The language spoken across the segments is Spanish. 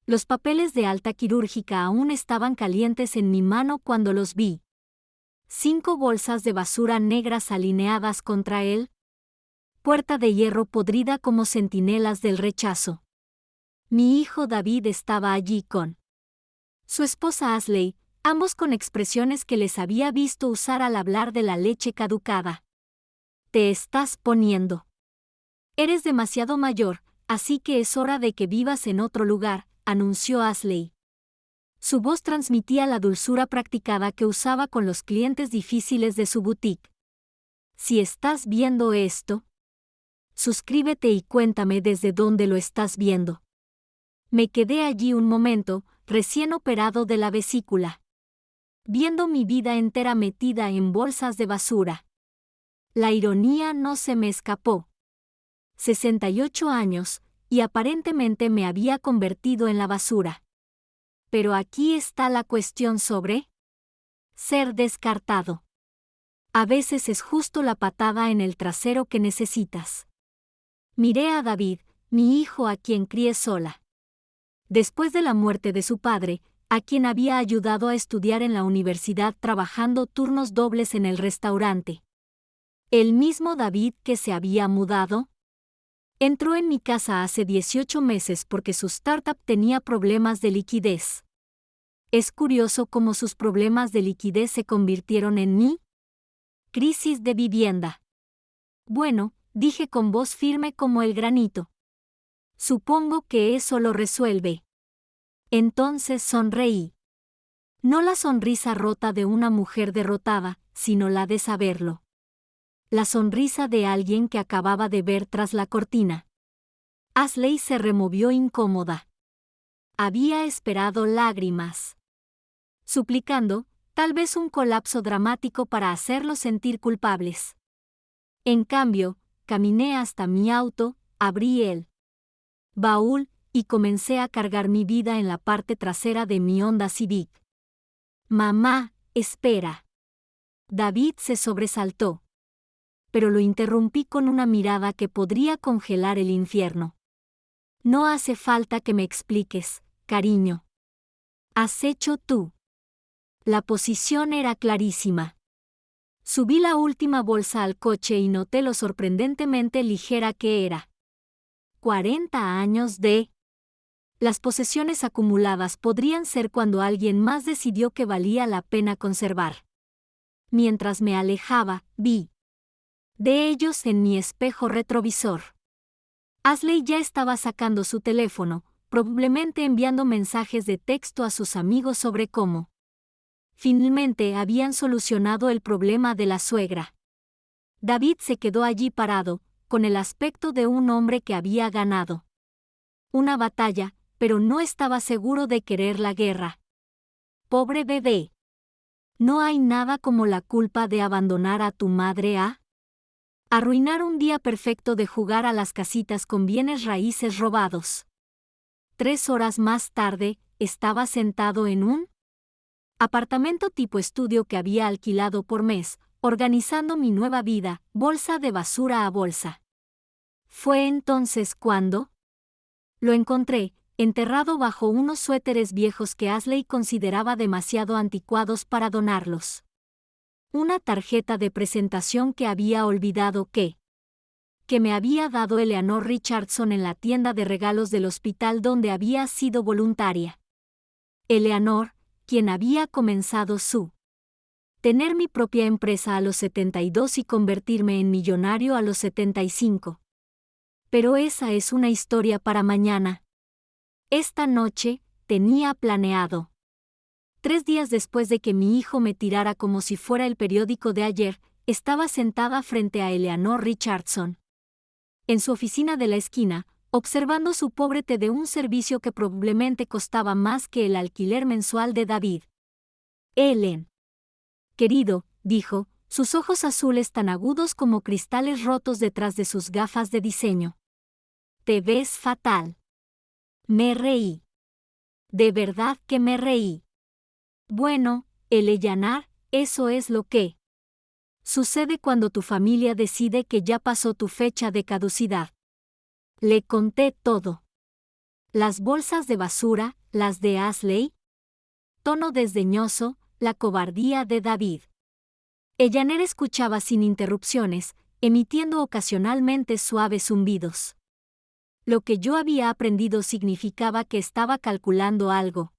Los papeles de alta quirúrgica aún estaban calientes en mi mano cuando los vi. 5 bolsas de basura negras alineadas contra él. Puerta de hierro podrida como centinelas del rechazo. Mi hijo David estaba allí con su esposa Ashley, ambos con expresiones que les había visto usar al hablar de la leche caducada. Te estás poniendo. Eres demasiado mayor, así que es hora de que vivas en otro lugar, anunció Ashley. Su voz transmitía la dulzura practicada que usaba con los clientes difíciles de su boutique. Si estás viendo esto, suscríbete y cuéntame desde dónde lo estás viendo. Me quedé allí un momento, recién operado de la vesícula, viendo mi vida entera metida en bolsas de basura. La ironía no se me escapó. 68 años, y aparentemente me había convertido en la basura. Pero aquí está la cuestión sobre ser descartado. A veces es justo la patada en el trasero que necesitas. Miré a David, mi hijo a quien crié sola. Después de la muerte de su padre, a quien había ayudado a estudiar en la universidad trabajando turnos dobles en el restaurante. El mismo David que se había mudado. Entró en mi casa hace 18 meses porque su startup tenía problemas de liquidez. Es curioso cómo sus problemas de liquidez se convirtieron en mi crisis de vivienda. Bueno, dije con voz firme como el granito. Supongo que eso lo resuelve. Entonces sonreí. No la sonrisa rota de una mujer derrotada, sino la de saberlo. La sonrisa de alguien que acababa de ver tras la cortina. Ashley se removió incómoda. Había esperado lágrimas. Suplicando, tal vez un colapso dramático para hacerlos sentir culpables. En cambio, caminé hasta mi auto, abrí el baúl y comencé a cargar mi vida en la parte trasera de mi Honda Civic. Mamá, espera. David se sobresaltó. Pero lo interrumpí con una mirada que podría congelar el infierno. No hace falta que me expliques, cariño. Has hecho tú. La posición era clarísima. Subí la última bolsa al coche y noté lo sorprendentemente ligera que era. 40 años de... Las posesiones acumuladas podrían ser cuando alguien más decidió que valía la pena conservar. Mientras me alejaba, vi de ellos en mi espejo retrovisor. Ashley ya estaba sacando su teléfono, probablemente enviando mensajes de texto a sus amigos sobre cómo finalmente habían solucionado el problema de la suegra. David se quedó allí parado, con el aspecto de un hombre que había ganado una batalla, pero no estaba seguro de querer la guerra. Pobre bebé. No hay nada como la culpa de abandonar a tu madre a arruinar un día perfecto de jugar a las casitas con bienes raíces robados. 3 horas más tarde, estaba sentado en un apartamento tipo estudio que había alquilado por mes, organizando mi nueva vida, bolsa de basura a bolsa. Fue entonces cuando lo encontré, enterrado bajo unos suéteres viejos que Ashley consideraba demasiado anticuados para donarlos. Una tarjeta de presentación que había olvidado que me había dado Eleanor Richardson en la tienda de regalos del hospital donde había sido voluntaria. Eleanor, quien había comenzado su tener mi propia empresa a los 72 y convertirme en millonario a los 75. Pero esa es una historia para mañana. Esta noche, tenía planeado. 3 días después de que mi hijo me tirara como si fuera el periódico de ayer, estaba sentada frente a Eleanor Richardson. En su oficina de la esquina, observando su pobre té de un servicio que probablemente costaba más que el alquiler mensual de David. Ellen. Querido, dijo, sus ojos azules tan agudos como cristales rotos detrás de sus gafas de diseño. Te ves fatal. Me reí. De verdad que me reí. Bueno, Eleanor, eso es lo que sucede cuando tu familia decide que ya pasó tu fecha de caducidad. Le conté todo. Las bolsas de basura, las de Ashley. Tono desdeñoso, la cobardía de David. Eleanor escuchaba sin interrupciones, emitiendo ocasionalmente suaves zumbidos. Lo que yo había aprendido significaba que estaba calculando algo.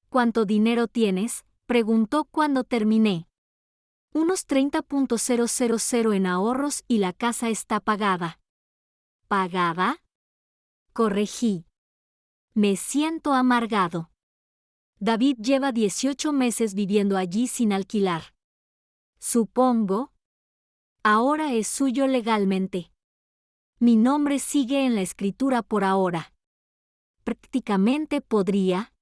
¿Cuánto dinero tienes?, preguntó cuando terminé. Unos 30.000 en ahorros y la casa está pagada. ¿Pagada? Corregí. Me siento amargado. David lleva 18 meses viviendo allí sin alquilar. Supongo. Ahora es suyo legalmente. Mi nombre sigue en la escritura por ahora. Prácticamente podría.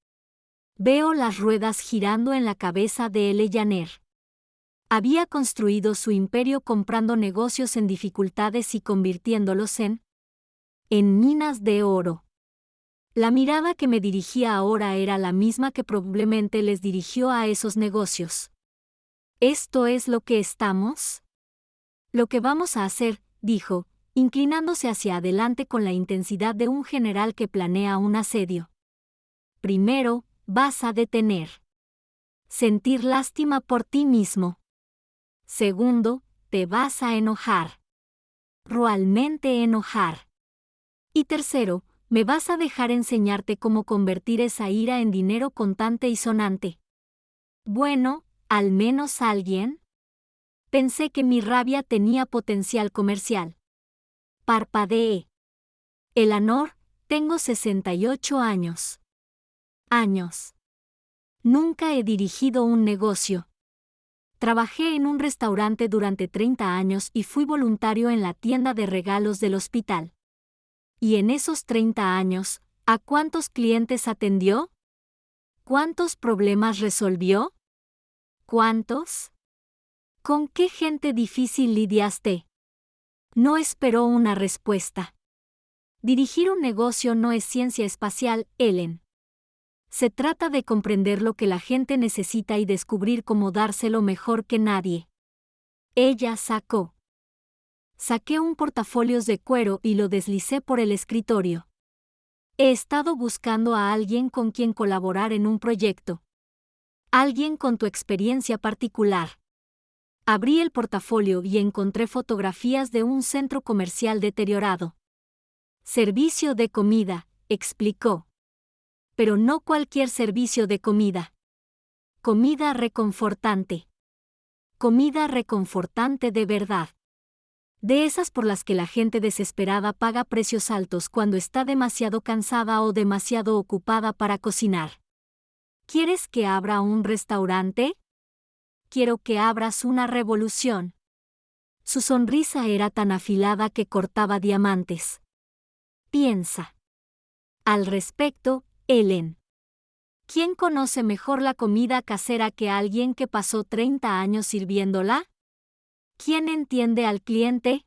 Veo las ruedas girando en la cabeza de Eleanor. Había construido su imperio comprando negocios en dificultades y convirtiéndolos en minas de oro. La mirada que me dirigía ahora era la misma que probablemente les dirigió a esos negocios. ¿Esto es lo que estamos? Lo que vamos a hacer, dijo, inclinándose hacia adelante con la intensidad de un general que planea un asedio. Primero, vas a sentir lástima por ti mismo. Segundo, te vas a enojar. Realmente enojar. Y tercero, me vas a dejar enseñarte cómo convertir esa ira en dinero contante y sonante. Bueno, al menos alguien. Pensé que mi rabia tenía potencial comercial. Parpadeé. Eleanor, tengo 68 años. Nunca he dirigido un negocio. Trabajé en un restaurante durante 30 años y fui voluntario en la tienda de regalos del hospital. Y en esos 30 años, ¿a cuántos clientes atendió? ¿Cuántos problemas resolvió? ¿Cuántos? ¿Con qué gente difícil lidiaste? No esperó una respuesta. Dirigir un negocio no es ciencia espacial, Ellen. Se trata de comprender lo que la gente necesita y descubrir cómo dárselo mejor que nadie. Ella Saqué un portafolios de cuero y lo deslicé por el escritorio. He estado buscando a alguien con quien colaborar en un proyecto. Alguien con tu experiencia particular. Abrí el portafolio y encontré fotografías de un centro comercial deteriorado. Servicio de comida, explicó. Pero no cualquier servicio de comida. Comida reconfortante. Comida reconfortante de verdad. De esas por las que la gente desesperada paga precios altos cuando está demasiado cansada o demasiado ocupada para cocinar. ¿Quieres que abra un restaurante? Quiero que abras una revolución. Su sonrisa era tan afilada que cortaba diamantes. Piensa. Al respecto, Ellen. ¿Quién conoce mejor la comida casera que alguien que pasó 30 años sirviéndola? ¿Quién entiende al cliente?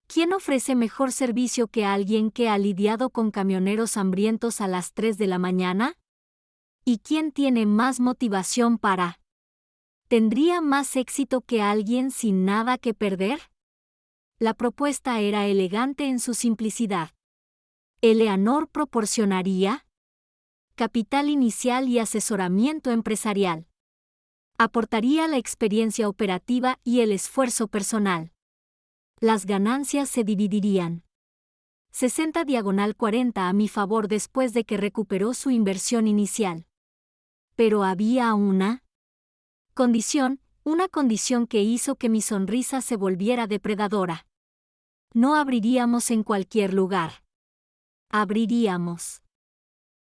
¿Quién ofrece mejor servicio que alguien que ha lidiado con camioneros hambrientos a las 3 de la mañana? ¿Y quién tiene más motivación para? ¿Tendría más éxito que alguien sin nada que perder? La propuesta era elegante en su simplicidad. Eleanor proporcionaría capital inicial y asesoramiento empresarial. Aportaría la experiencia operativa y el esfuerzo personal. Las ganancias se dividirían. 60/40 a mi favor después de que recuperó su inversión inicial. Pero había una condición que hizo que mi sonrisa se volviera depredadora. No abriríamos en cualquier lugar. Abriríamos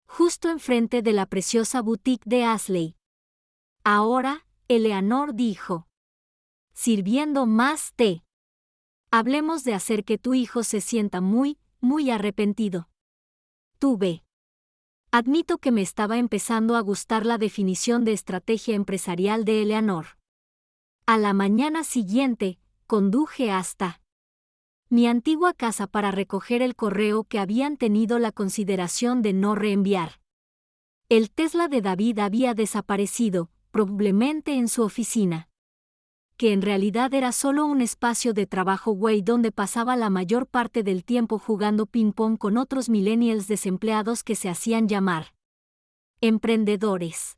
justo enfrente de la preciosa boutique de Ashley. Ahora, Eleanor dijo. Sirviendo más té. Hablemos de hacer que tu hijo se sienta muy arrepentido. Tú ve. Admito que me estaba empezando a gustar la definición de estrategia empresarial de Eleanor. A la mañana siguiente, conduje hasta mi antigua casa para recoger el correo que habían tenido la consideración de no reenviar. El Tesla de David había desaparecido, probablemente en su oficina. que en realidad era solo un espacio de trabajo güey donde pasaba la mayor parte del tiempo jugando ping-pong con otros millennials desempleados que se hacían llamar emprendedores.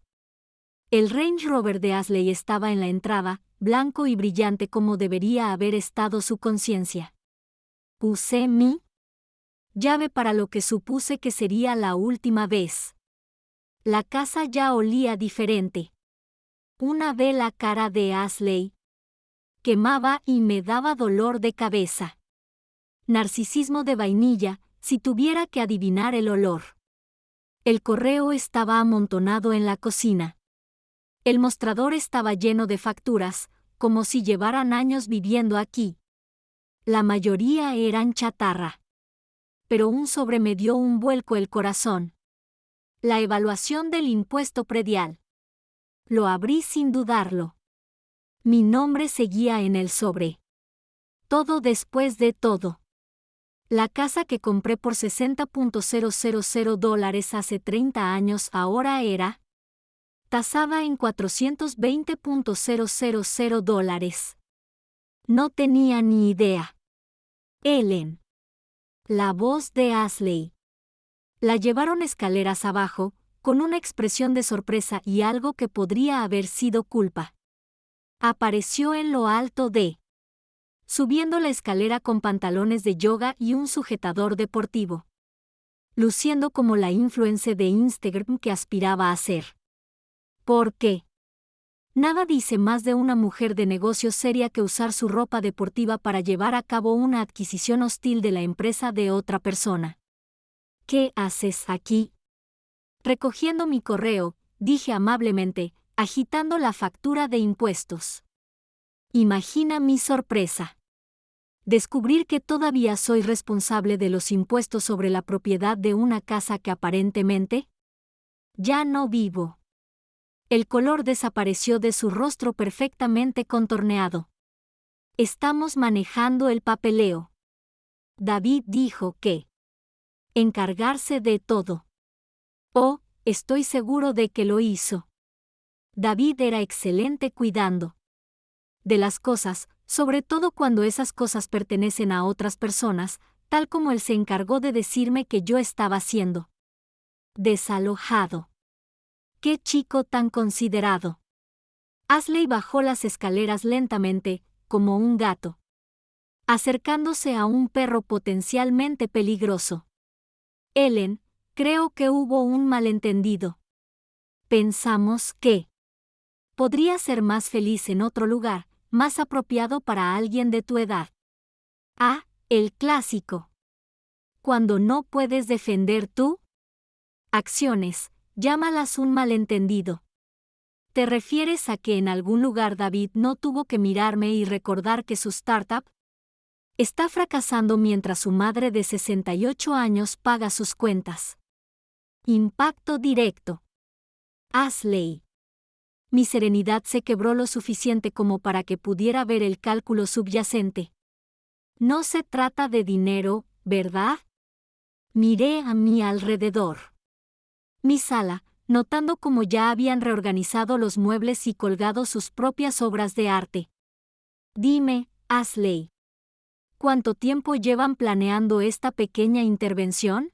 El Range Rover de Ashley estaba en la entrada, blanco y brillante como debería haber estado su conciencia. Usé mi llave para lo que supuse que sería la última vez. La casa ya olía diferente. Una vela cara de Ashley quemaba y me daba dolor de cabeza. Narcisismo de vainilla, si tuviera que adivinar el olor. El correo estaba amontonado en la cocina. El mostrador estaba lleno de facturas, como si llevaran años viviendo aquí. La mayoría eran chatarra. Pero un sobre me dio un vuelco el corazón. La evaluación del impuesto predial. Lo abrí sin dudarlo. Mi nombre seguía en el sobre. Todo después de todo. La casa que compré por $60,000 hace 30 años ahora era tasada en $420,000. No tenía ni idea. Ellen. La voz de Ashley. La llevaron escaleras abajo, con una expresión de sorpresa y algo que podría haber sido culpa. Apareció en lo alto de subiendo la escalera con pantalones de yoga y un sujetador deportivo. Luciendo como la influencer de Instagram que aspiraba a ser. ¿Por qué? Nada dice más de una mujer de negocios seria que usar su ropa deportiva para llevar a cabo una adquisición hostil de la empresa de otra persona. ¿Qué haces aquí? Recogiendo mi correo, dije amablemente, agitando la factura de impuestos. Imagina mi sorpresa. Descubrir que todavía soy responsable de los impuestos sobre la propiedad de una casa que aparentemente ya no vivo. El color desapareció de su rostro perfectamente contorneado. Estamos manejando el papeleo. David dijo que encargarse de todo. Oh, estoy seguro de que lo hizo. David era excelente cuidando de las cosas, sobre todo cuando esas cosas pertenecen a otras personas, tal como él se encargó de decirme que yo estaba siendo desalojado. ¡Qué chico tan considerado! Ashley bajó las escaleras lentamente, como un gato, acercándose a un perro potencialmente peligroso. Ellen, creo que hubo un malentendido. Pensamos que podría ser más feliz en otro lugar, más apropiado para alguien de tu edad. Ah, el clásico. Cuando no puedes defender tú acciones, llámalas un malentendido. ¿Te refieres a que en algún lugar David no tuvo que mirarme y recordar que su startup está fracasando mientras su madre de 68 años paga sus cuentas? Impacto directo. Ashley. Mi serenidad se quebró lo suficiente como para que pudiera ver el cálculo subyacente. No se trata de dinero, ¿verdad? Miré a mi alrededor. Mi sala, notando cómo ya habían reorganizado los muebles y colgado sus propias obras de arte. Dime, Ashley, ¿cuánto tiempo llevan planeando esta pequeña intervención?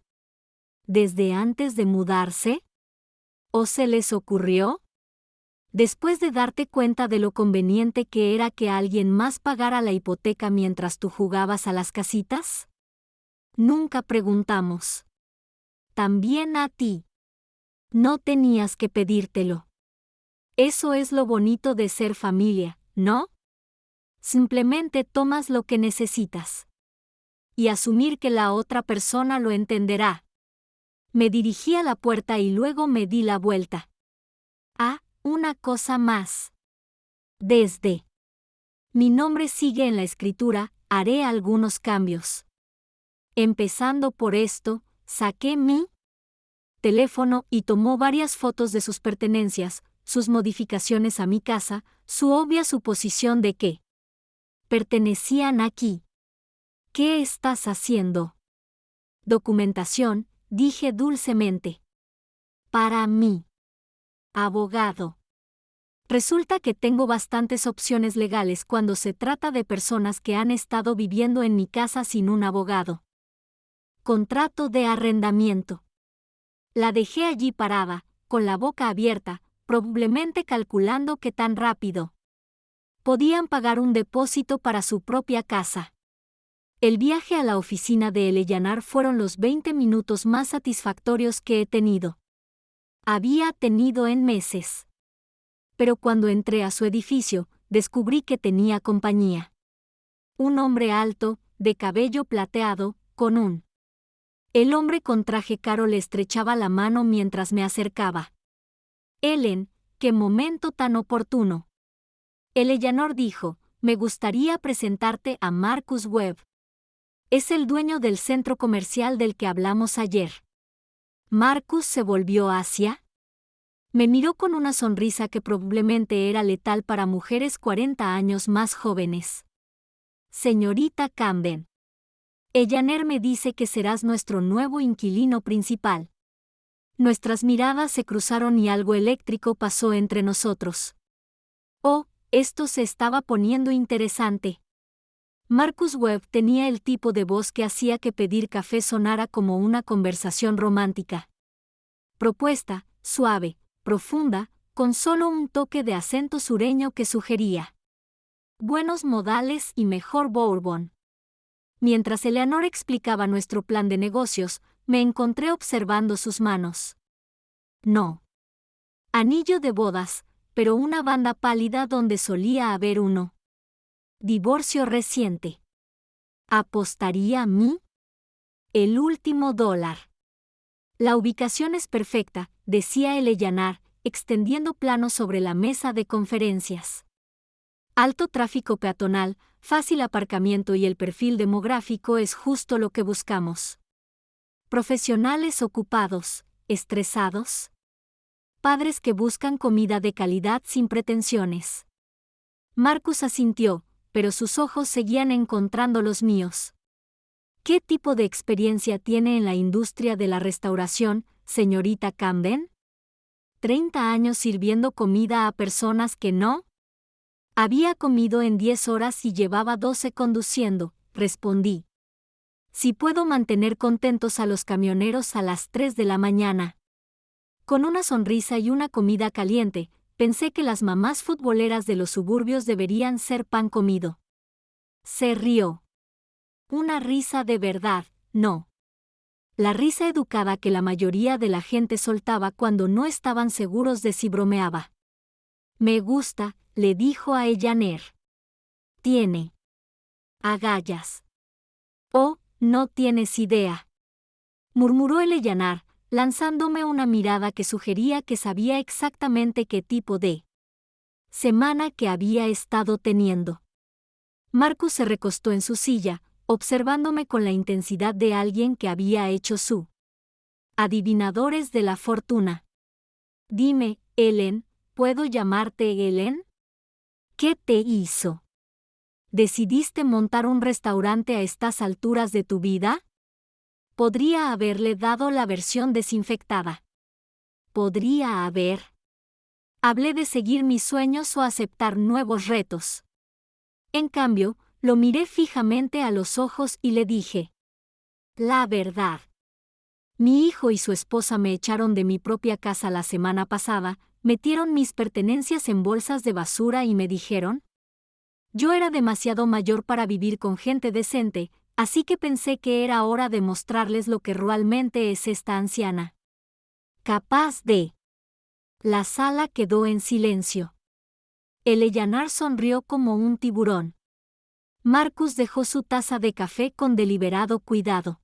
¿Desde antes de mudarse? ¿O se les ocurrió? Después de darte cuenta de lo conveniente que era que alguien más pagara la hipoteca mientras tú jugabas a las casitas? Nunca preguntamos. También a ti. No tenías que pedírtelo. Eso es lo bonito de ser familia, ¿no? Simplemente tomas lo que necesitas. Y asumir que la otra persona lo entenderá. Me dirigí a la puerta y luego me di la vuelta. Ah, una cosa más. Desde mi nombre sigue en la escritura, haré algunos cambios. Empezando por esto, saqué mi teléfono y tomó varias fotos de sus pertenencias, sus modificaciones a mi casa, su obvia suposición de que pertenecían aquí. ¿Qué estás haciendo? Documentación, dije dulcemente. Para mí. Abogado. Resulta que tengo bastantes opciones legales cuando se trata de personas que han estado viviendo en mi casa sin un abogado. Contrato de arrendamiento. La dejé allí parada, con la boca abierta, probablemente calculando qué tan rápido podían pagar un depósito para su propia casa. El viaje a la oficina de Eleyanar fueron los 20 minutos más satisfactorios que he tenido. Había tenido en meses. Pero cuando entré a su edificio, descubrí que tenía compañía. Un hombre alto, de cabello plateado, con un. El hombre con traje caro le estrechaba la mano mientras me acercaba. Ellen, qué momento tan oportuno. Eleanor dijo, me gustaría presentarte a Marcus Webb. Es el dueño del centro comercial del que hablamos ayer. Marcus se volvió hacia. Me miró con una sonrisa que probablemente era letal para mujeres 40 años más jóvenes. Señorita Camden. Eleanor me dice que serás nuestro nuevo inquilino principal. Nuestras miradas se cruzaron y algo eléctrico pasó entre nosotros. Oh, esto se estaba poniendo interesante. Marcus Webb tenía el tipo de voz que hacía que pedir café sonara como una conversación romántica. Propuesta, suave, profunda, con solo un toque de acento sureño que sugería buenos modales y mejor bourbon. Mientras Eleanor explicaba nuestro plan de negocios, me encontré observando sus manos. No. Anillo de bodas, pero una banda pálida donde solía haber uno. Divorcio reciente. ¿Apostaría a mí? El último dólar. La ubicación es perfecta, decía Eleanor, extendiendo planos sobre la mesa de conferencias. Alto tráfico peatonal, fácil aparcamiento y el perfil demográfico es justo lo que buscamos. Profesionales ocupados, estresados. Padres que buscan comida de calidad sin pretensiones. Marcus asintió, pero sus ojos seguían encontrando los míos. ¿Qué tipo de experiencia tiene en la industria de la restauración, señorita Camden? ¿30 años sirviendo comida a personas que no? Había comido en 10 horas y llevaba 12 conduciendo, respondí. Si puedo mantener contentos a los camioneros a las 3 de la mañana. Con una sonrisa y una comida caliente, pensé que las mamás futboleras de los suburbios deberían ser pan comido. Se rió. Una risa de verdad, no. La risa educada que la mayoría de la gente soltaba cuando no estaban seguros de si bromeaba. Me gusta, le dijo a Eleanor. Tiene agallas. Oh, no tienes idea. Murmuró Eleanor, lanzándome una mirada que sugería que sabía exactamente qué tipo de semana que había estado teniendo. Marcus se recostó en su silla, observándome con la intensidad de alguien que había hecho su adivinadores de la fortuna. Dime, Ellen, ¿puedo llamarte Ellen? ¿Qué te hizo? ¿Decidiste montar un restaurante a estas alturas de tu vida? Podría haberle dado la versión desinfectada. Podría haber. Hablé de seguir mis sueños o aceptar nuevos retos. En cambio, lo miré fijamente a los ojos y le dije. La verdad. Mi hijo y su esposa me echaron de mi propia casa la semana pasada, metieron mis pertenencias en bolsas de basura y me dijeron. Yo era demasiado mayor para vivir con gente decente, así que pensé que era hora de mostrarles lo que realmente es esta anciana. Capaz de. La sala quedó en silencio. Eleanor sonrió como un tiburón. Marcus dejó su taza de café con deliberado cuidado.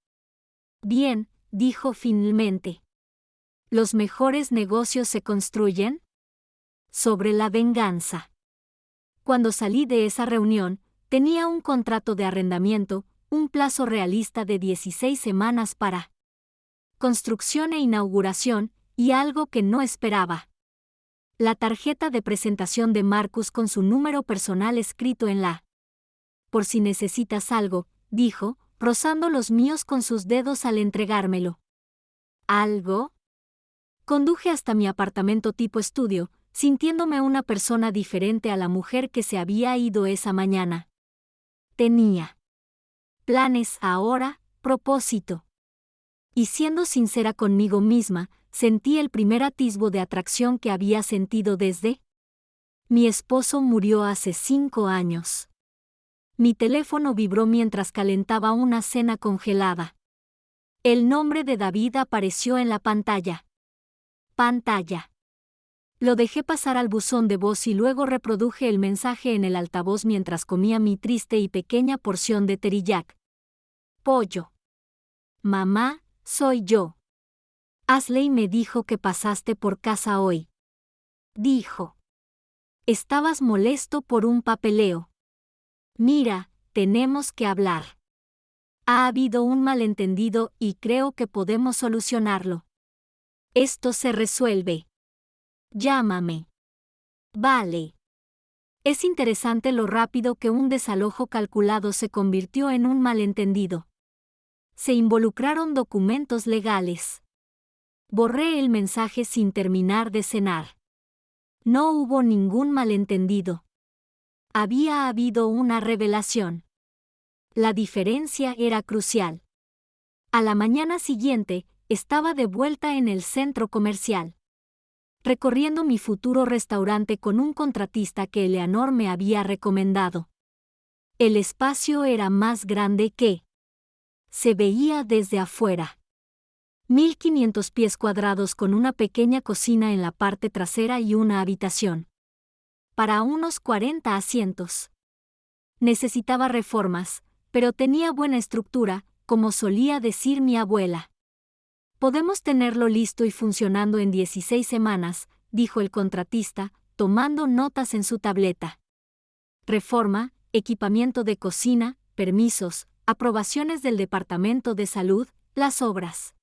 Bien, dijo finalmente. ¿Los mejores negocios se construyen? Sobre la venganza. Cuando salí de esa reunión, tenía un contrato de arrendamiento, un plazo realista de 16 semanas para construcción e inauguración, y algo que no esperaba. La tarjeta de presentación de Marcus con su número personal escrito en la. Por si necesitas algo, dijo, rozando los míos con sus dedos al entregármelo. ¿Algo? Conduje hasta mi apartamento tipo estudio, sintiéndome una persona diferente a la mujer que se había ido esa mañana. Tenía planes ahora, propósito. Y siendo sincera conmigo misma, sentí el primer atisbo de atracción que había sentido desde. Mi esposo murió hace 5 años. Mi teléfono vibró mientras calentaba una cena congelada. El nombre de David apareció en la pantalla. Lo dejé pasar al buzón de voz y luego reproduje el mensaje en el altavoz mientras comía mi triste y pequeña porción de teriyaki. Pollo. Mamá, soy yo. Ashley me dijo que pasaste por casa hoy. Dijo. Estabas molesto por un papeleo. Mira, tenemos que hablar. Ha habido un malentendido y creo que podemos solucionarlo. Esto se resuelve. Llámame. Vale. Es interesante lo rápido que un desalojo calculado se convirtió en un malentendido. Se involucraron documentos legales. Borré el mensaje sin terminar de cenar. No hubo ningún malentendido. Había habido una revelación. La diferencia era crucial. A la mañana siguiente, estaba de vuelta en el centro comercial, recorriendo mi futuro restaurante con un contratista que Eleanor me había recomendado. El espacio era más grande que se veía desde afuera. 1500 pies cuadrados con una pequeña cocina en la parte trasera y una habitación. Para unos 40 asientos. Necesitaba reformas, pero tenía buena estructura, como solía decir mi abuela. Podemos tenerlo listo y funcionando en 16 semanas, dijo el contratista, tomando notas en su tableta. Reforma, equipamiento de cocina, permisos, aprobaciones del Departamento de Salud, las obras.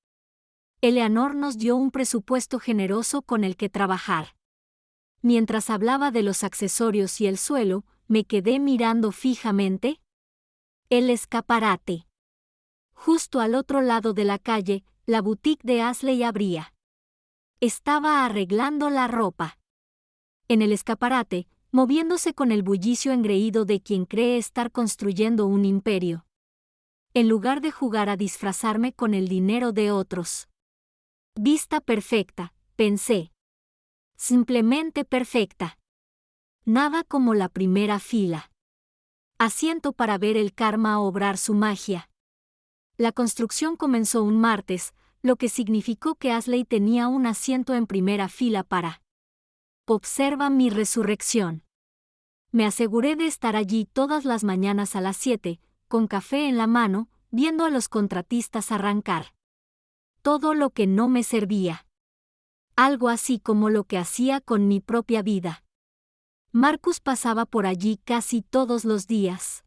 Eleanor nos dio un presupuesto generoso con el que trabajar. Mientras hablaba de los accesorios y el suelo, me quedé mirando fijamente el escaparate. Justo al otro lado de la calle, la boutique de Ashley abría. Estaba arreglando la ropa. En el escaparate, moviéndose con el bullicio engreído de quien cree estar construyendo un imperio. En lugar de jugar a disfrazarme con el dinero de otros. Vista perfecta, pensé. Simplemente perfecta. Nada como la primera fila. Asiento para ver el karma obrar su magia. La construcción comenzó un martes, lo que significó que Ashley tenía un asiento en primera fila para observa mi resurrección. Me aseguré de estar allí todas las mañanas a las 7, con café en la mano, viendo a los contratistas arrancar. Todo lo que no me servía. Algo así como lo que hacía con mi propia vida. Marcus pasaba por allí casi todos los días.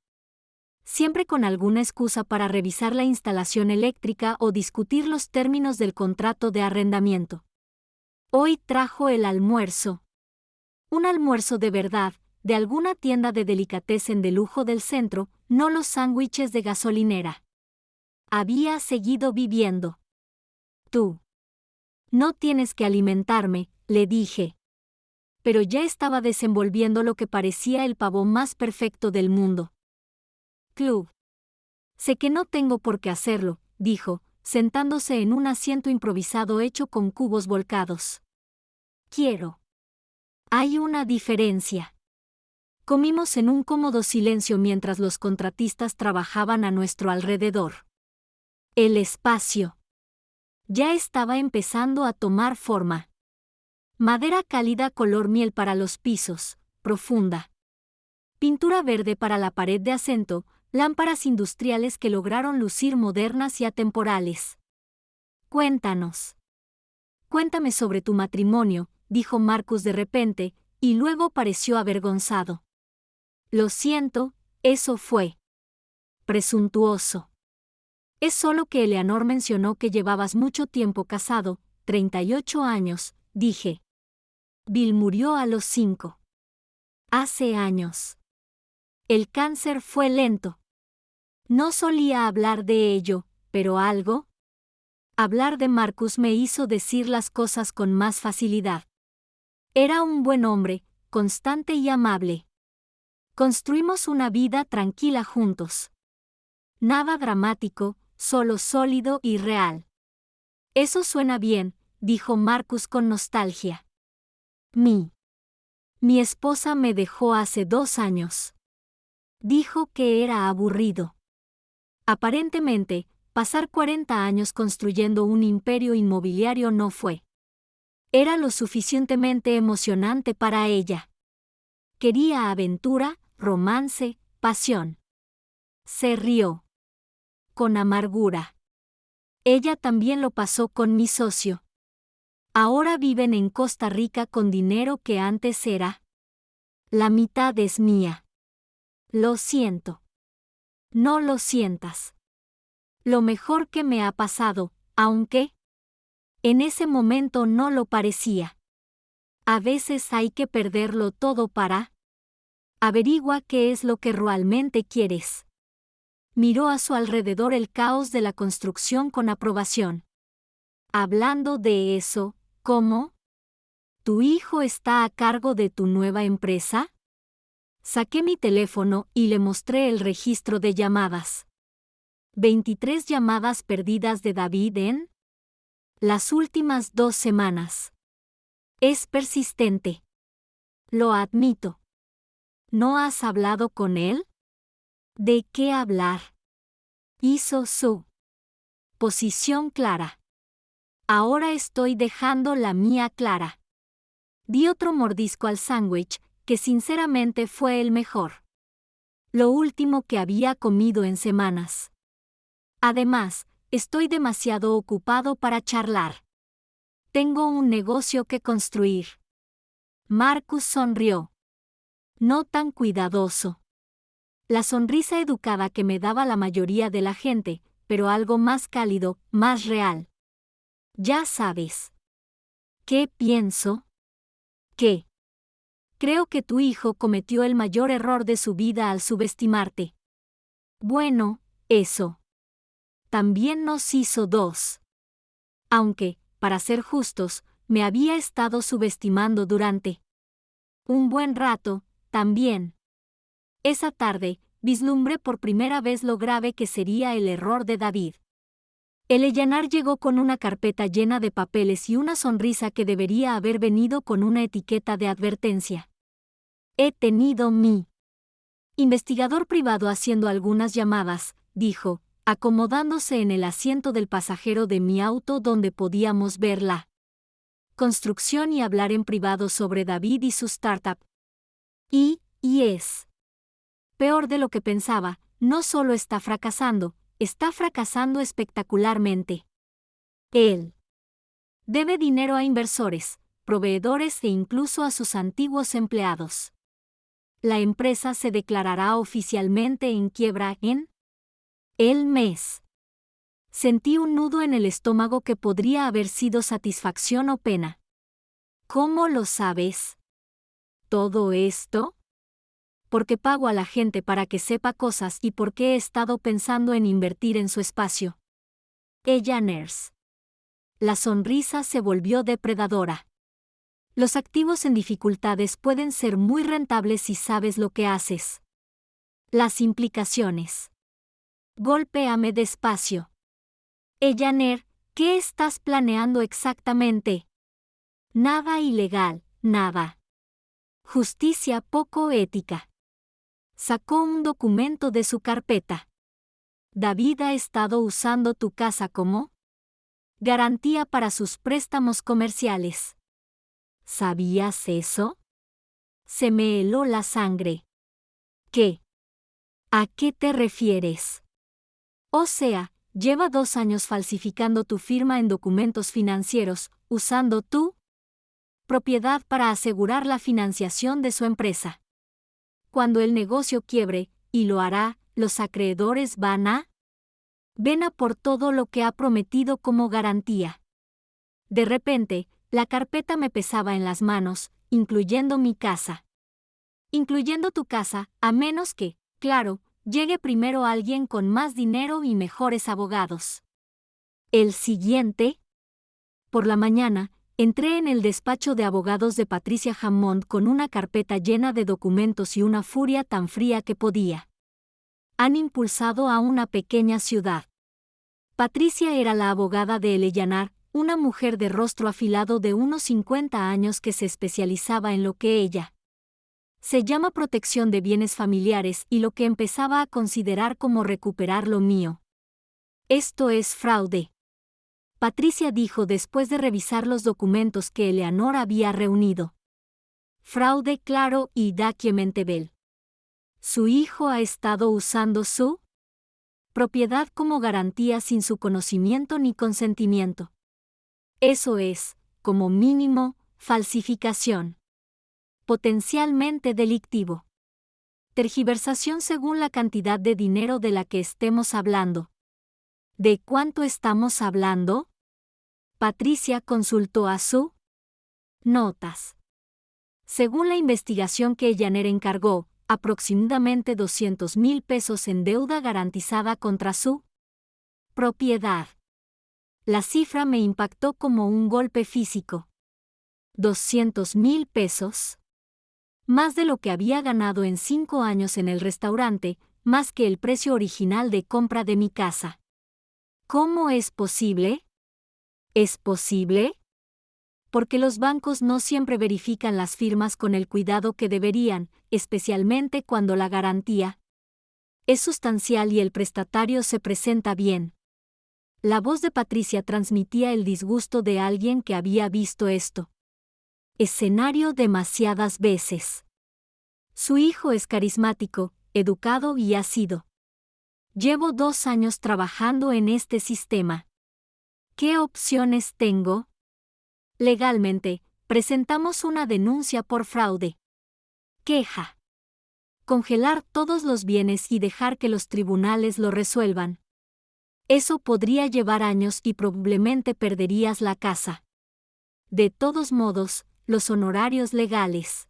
Siempre con alguna excusa para revisar la instalación eléctrica o discutir los términos del contrato de arrendamiento. Hoy trajo el almuerzo. Un almuerzo de verdad, de alguna tienda de delicatessen de lujo del centro, no los sándwiches de gasolinera. Había seguido viviendo. Tú. No tienes que alimentarme, le dije. Pero ya estaba desenvolviendo lo que parecía el pavo más perfecto del mundo. Club. Sé que no tengo por qué hacerlo, dijo, sentándose en un asiento improvisado hecho con cubos volcados. Quiero. Hay una diferencia. Comimos en un cómodo silencio mientras los contratistas trabajaban a nuestro alrededor. El espacio ya estaba empezando a tomar forma. Madera cálida color miel para los pisos, profunda. Pintura verde para la pared de acento, lámparas industriales que lograron lucir modernas y atemporales. Cuéntanos. Cuéntame sobre tu matrimonio, dijo Marcus de repente, y luego pareció avergonzado. Lo siento, eso fue presuntuoso. Es solo que Eleanor mencionó que llevabas mucho tiempo casado, 38 años, dije. Bill murió a los 5. Hace años. El cáncer fue lento. No solía hablar de ello, pero algo. Hablar de Marcus me hizo decir las cosas con más facilidad. Era un buen hombre, constante y amable. Construimos una vida tranquila juntos. Nada dramático, solo sólido y real. Eso suena bien, dijo Marcus con nostalgia. Mi esposa me dejó hace 2 años. Dijo que era aburrido. Aparentemente, pasar 40 años construyendo un imperio inmobiliario no fue. Era lo suficientemente emocionante para ella. Quería aventura, romance, pasión. Se rió. Con amargura. Ella también lo pasó con mi socio. Ahora viven en Costa Rica con dinero que antes era. La mitad es mía. Lo siento. No lo sientas. Lo mejor que me ha pasado, aunque en ese momento no lo parecía. A veces hay que perderlo todo para... Averigua qué es lo que realmente quieres. Miró a su alrededor el caos de la construcción con aprobación. Hablando de eso, ¿cómo? ¿Tu hijo está a cargo de tu nueva empresa? Saqué mi teléfono y le mostré el registro de llamadas. 23 llamadas perdidas de David en las últimas 2 semanas. Es persistente. Lo admito. ¿No has hablado con él? ¿De qué hablar? Hizo su posición clara. Ahora estoy dejando la mía clara. Di otro mordisco al sándwich, que sinceramente fue el mejor. Lo último que había comido en semanas. Además, estoy demasiado ocupado para charlar. Tengo un negocio que construir. Marcus sonrió. No tan cuidadoso. La sonrisa educada que me daba la mayoría de la gente, pero algo más cálido, más real. Ya sabes. ¿Qué pienso? ¿Qué? Creo que tu hijo cometió el mayor error de su vida al subestimarte. Bueno, eso. También nos hizo 2. Aunque, para ser justos, me había estado subestimando durante un buen rato, también. Esa tarde, vislumbré por primera vez lo grave que sería el error de David. Eleanor llegó con una carpeta llena de papeles y una sonrisa que debería haber venido con una etiqueta de advertencia. He tenido mi investigador privado haciendo algunas llamadas, dijo, acomodándose en el asiento del pasajero de mi auto donde podíamos ver la construcción y hablar en privado sobre David y su startup. Y es peor de lo que pensaba, no solo está fracasando espectacularmente. Él debe dinero a inversores, proveedores e incluso a sus antiguos empleados. La empresa se declarará oficialmente en quiebra en el mes. Sentí un nudo en el estómago que podría haber sido satisfacción o pena. ¿Cómo lo sabes? ¿Todo esto? Porque pago a la gente para que sepa cosas y porque he estado pensando en invertir en su espacio. Ella Ners. La sonrisa se volvió depredadora. Los activos en dificultades pueden ser muy rentables si sabes lo que haces. Las implicaciones. Golpéame despacio. Ner, ¿qué estás planeando exactamente? Nada ilegal, nada. Justicia poco ética. Sacó un documento de su carpeta. David ha estado usando tu casa como garantía para sus préstamos comerciales. ¿Sabías eso? Se me heló la sangre. ¿Qué? ¿A qué te refieres? O sea, lleva 2 años falsificando tu firma en documentos financieros, usando tu propiedad para asegurar la financiación de su empresa. Cuando el negocio quiebre, y lo hará, los acreedores van a por todo lo que ha prometido como garantía. De repente, la carpeta me pesaba en las manos, incluyendo mi casa. Incluyendo tu casa, a menos que, claro, llegue primero alguien con más dinero y mejores abogados. El siguiente. Por la mañana, Entré en el despacho de abogados de Patricia Hammond con una carpeta llena de documentos y una furia tan fría que podía. Han impulsado a una pequeña ciudad. Patricia era la abogada de Eleanor, una mujer de rostro afilado de unos 50 años que se especializaba en lo que ella se llama protección de bienes familiares y lo que empezaba a considerar como recuperar lo mío. Esto es fraude. Patricia dijo después de revisar los documentos que Eleanor había reunido. Fraude claro y documentable. Su hijo ha estado usando su propiedad como garantía sin su conocimiento ni consentimiento. Eso es, como mínimo, falsificación. Potencialmente delictivo. Tergiversación según la cantidad de dinero de la que estemos hablando. ¿De cuánto estamos hablando? Patricia consultó a su notas. Según la investigación que Eleanor encargó, aproximadamente 200,000 pesos en deuda garantizada contra su propiedad. La cifra me impactó como un golpe físico. 200,000 pesos. Más de lo que había ganado en 5 años en el restaurante, más que el precio original de compra de mi casa. ¿Cómo es posible? ¿Es posible? Porque los bancos no siempre verifican las firmas con el cuidado que deberían, especialmente cuando la garantía es sustancial y el prestatario se presenta bien. La voz de Patricia transmitía el disgusto de alguien que había visto esto escenario demasiadas veces. Su hijo es carismático, educado y ácido. Llevo 2 años trabajando en este sistema. ¿Qué opciones tengo? Legalmente, presentamos una denuncia por fraude. Queja. Congelar todos los bienes y dejar que los tribunales lo resuelvan. Eso podría llevar años y probablemente perderías la casa. De todos modos, los honorarios legales.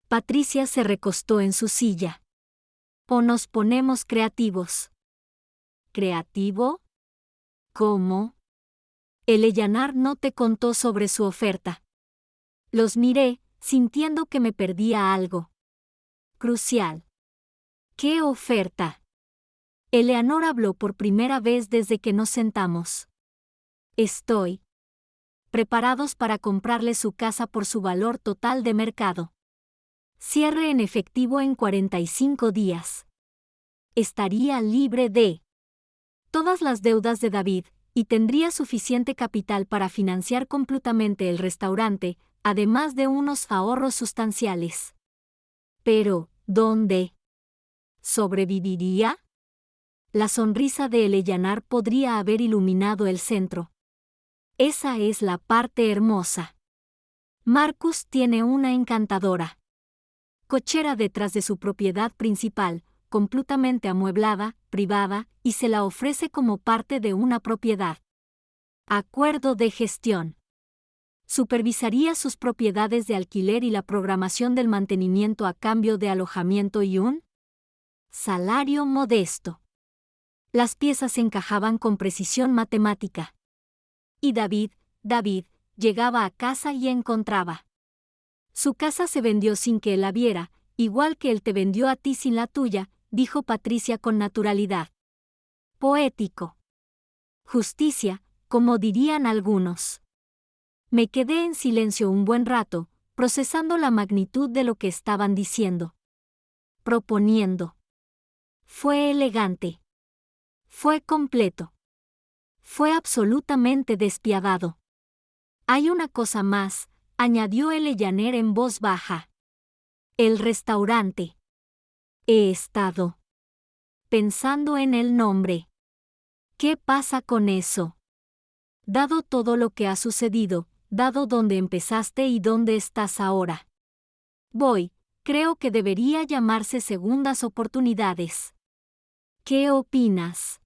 Patricia se recostó en su silla. ¿O nos ponemos creativos? ¿Creativo? ¿Cómo? Eleanor no te contó sobre su oferta. Los miré, sintiendo que me perdía algo crucial. ¿Qué oferta? Eleanor habló por primera vez desde que nos sentamos. Estoy preparados para comprarle su casa por su valor total de mercado. Cierre en efectivo en 45 días. Estaría libre de todas las deudas de David, y tendría suficiente capital para financiar completamente el restaurante, además de unos ahorros sustanciales. Pero, ¿dónde sobreviviría? La sonrisa de Eleanor podría haber iluminado el centro. Esa es la parte hermosa. Marcus tiene una encantadora cochera detrás de su propiedad principal, completamente amueblada, privada, y se la ofrece como parte de una propiedad. Acuerdo de gestión. Supervisaría sus propiedades de alquiler y la programación del mantenimiento a cambio de alojamiento y un salario modesto. Las piezas encajaban con precisión matemática. Y David, llegaba a casa y encontraba. Su casa se vendió sin que él la viera, igual que él te vendió a ti sin la tuya, dijo Patricia con naturalidad. Poético. Justicia, como dirían algunos. Me quedé en silencio un buen rato, procesando la magnitud de lo que estaban diciendo. Proponiendo. Fue elegante. Fue completo. Fue absolutamente despiadado. Hay una cosa más, añadió Eleanor en voz baja. El restaurante. He estado pensando en el nombre. ¿Qué pasa con eso? Dado todo lo que ha sucedido, dado dónde empezaste y dónde estás ahora. Creo que debería llamarse segundas oportunidades. ¿Qué opinas?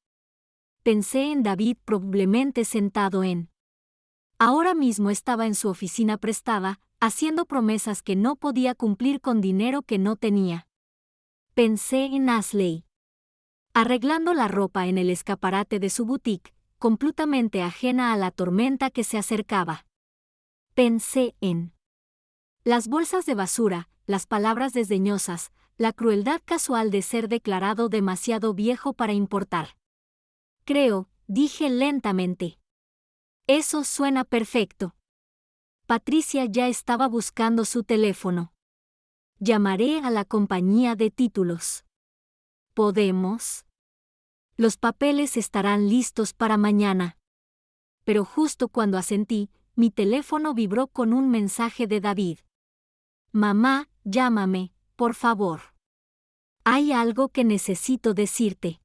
Pensé en David probablemente sentado en. Ahora mismo estaba en su oficina prestada, haciendo promesas que no podía cumplir con dinero que no tenía. Pensé en Ashley. Arreglando la ropa en el escaparate de su boutique, completamente ajena a la tormenta que se acercaba. Pensé en las bolsas de basura, las palabras desdeñosas, la crueldad casual de ser declarado demasiado viejo para importar. Creo, dije lentamente. Eso suena perfecto. Patricia ya estaba buscando su teléfono. Llamaré a la compañía de títulos. ¿Podemos? Los papeles estarán listos para mañana. Pero justo cuando asentí, mi teléfono vibró con un mensaje de David. Mamá, llámame, por favor. Hay algo que necesito decirte.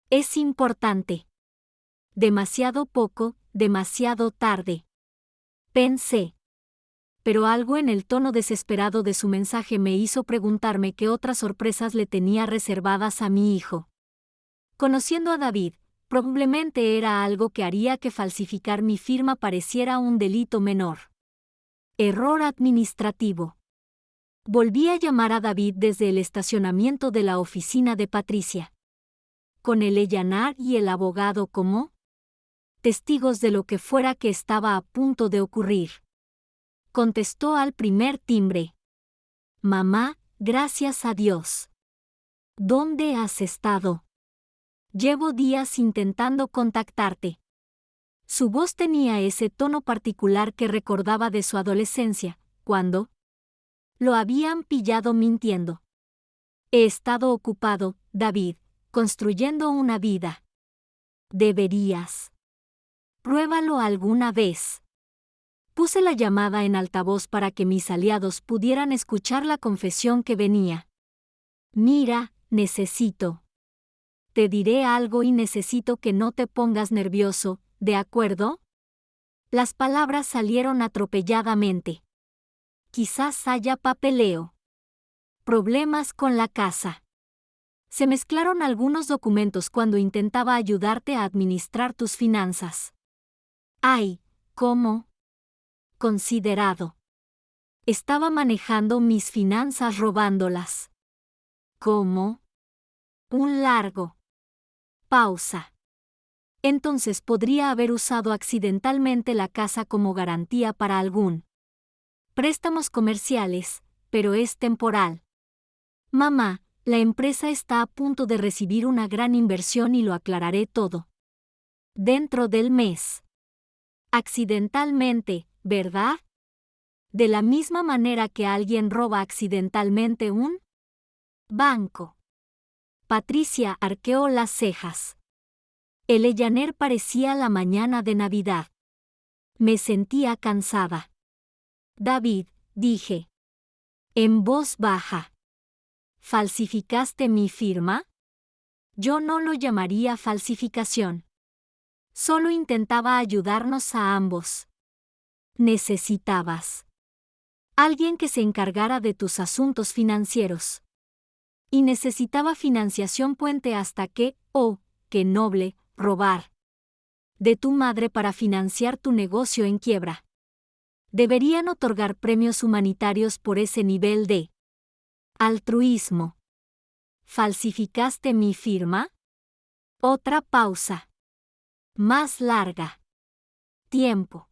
Es importante. Demasiado poco, demasiado tarde. Pensé. Pero algo en el tono desesperado de su mensaje me hizo preguntarme qué otras sorpresas le tenía reservadas a mi hijo. Conociendo a David, probablemente era algo que haría que falsificar mi firma pareciera un delito menor. Error administrativo. Volví a llamar a David desde el estacionamiento de la oficina de Patricia. Con el Ellanar y el abogado como testigos de lo que fuera que estaba a punto de ocurrir. Contestó al primer timbre. Mamá, gracias a Dios. ¿Dónde has estado? Llevo días intentando contactarte. Su voz tenía ese tono particular que recordaba de su adolescencia, cuando lo habían pillado mintiendo. He estado ocupado, David, construyendo una vida. Deberías. Pruébalo alguna vez. Puse la llamada en altavoz para que mis aliados pudieran escuchar la confesión que venía. Mira, necesito. Te diré algo y necesito que no te pongas nervioso, ¿de acuerdo? Las palabras salieron atropelladamente. Quizás haya papeleo. Problemas con la casa. Se mezclaron algunos documentos cuando intentaba ayudarte a administrar tus finanzas. Ay, ¿cómo? Considerado. Estaba manejando mis finanzas robándolas. ¿Cómo? Un largo. Pausa. Entonces podría haber usado accidentalmente la casa como garantía para algún préstamos comerciales, pero es temporal. Mamá, la empresa está a punto de recibir una gran inversión y lo aclararé todo. Dentro del mes. Accidentalmente, ¿verdad? De la misma manera que alguien roba accidentalmente un banco. Patricia arqueó las cejas. El Ellaner parecía la mañana de Navidad. Me sentía cansada. David, dije. En voz baja. ¿Falsificaste mi firma? Yo no lo llamaría falsificación. Solo intentaba ayudarnos a ambos. Necesitabas alguien que se encargara de tus asuntos financieros. Y necesitaba financiación puente hasta que, oh, qué noble, robar de tu madre para financiar tu negocio en quiebra. Deberían otorgar premios humanitarios por ese nivel de altruismo. ¿Falsificaste mi firma? Otra pausa. Más larga. Tiempo.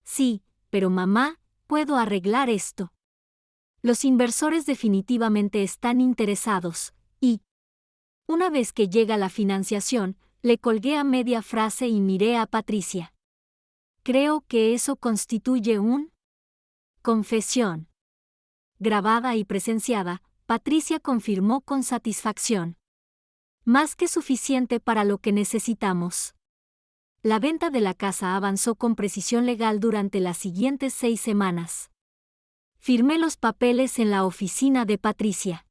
Sí, pero mamá, puedo arreglar esto. Los inversores definitivamente están interesados, y una vez que llega la financiación, le colgué a media frase y miré a Patricia. Creo que eso constituye un confesión. Grabada y presenciada, Patricia confirmó con satisfacción. Más que suficiente para lo que necesitamos. La venta de la casa avanzó con precisión legal durante las siguientes 6 semanas. Firmé los papeles en la oficina de Patricia.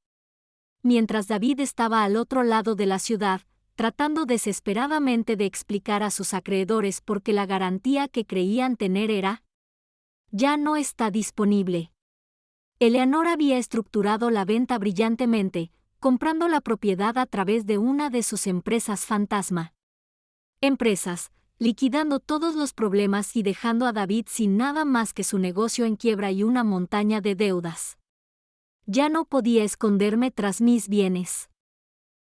Mientras David estaba al otro lado de la ciudad, tratando desesperadamente de explicar a sus acreedores por qué la garantía que creían tener ya no está disponible. Eleanor había estructurado la venta brillantemente, comprando la propiedad a través de una de sus empresas fantasma. Empresas, liquidando todos los problemas y dejando a David sin nada más que su negocio en quiebra y una montaña de deudas. Ya no podía esconderme tras mis bienes.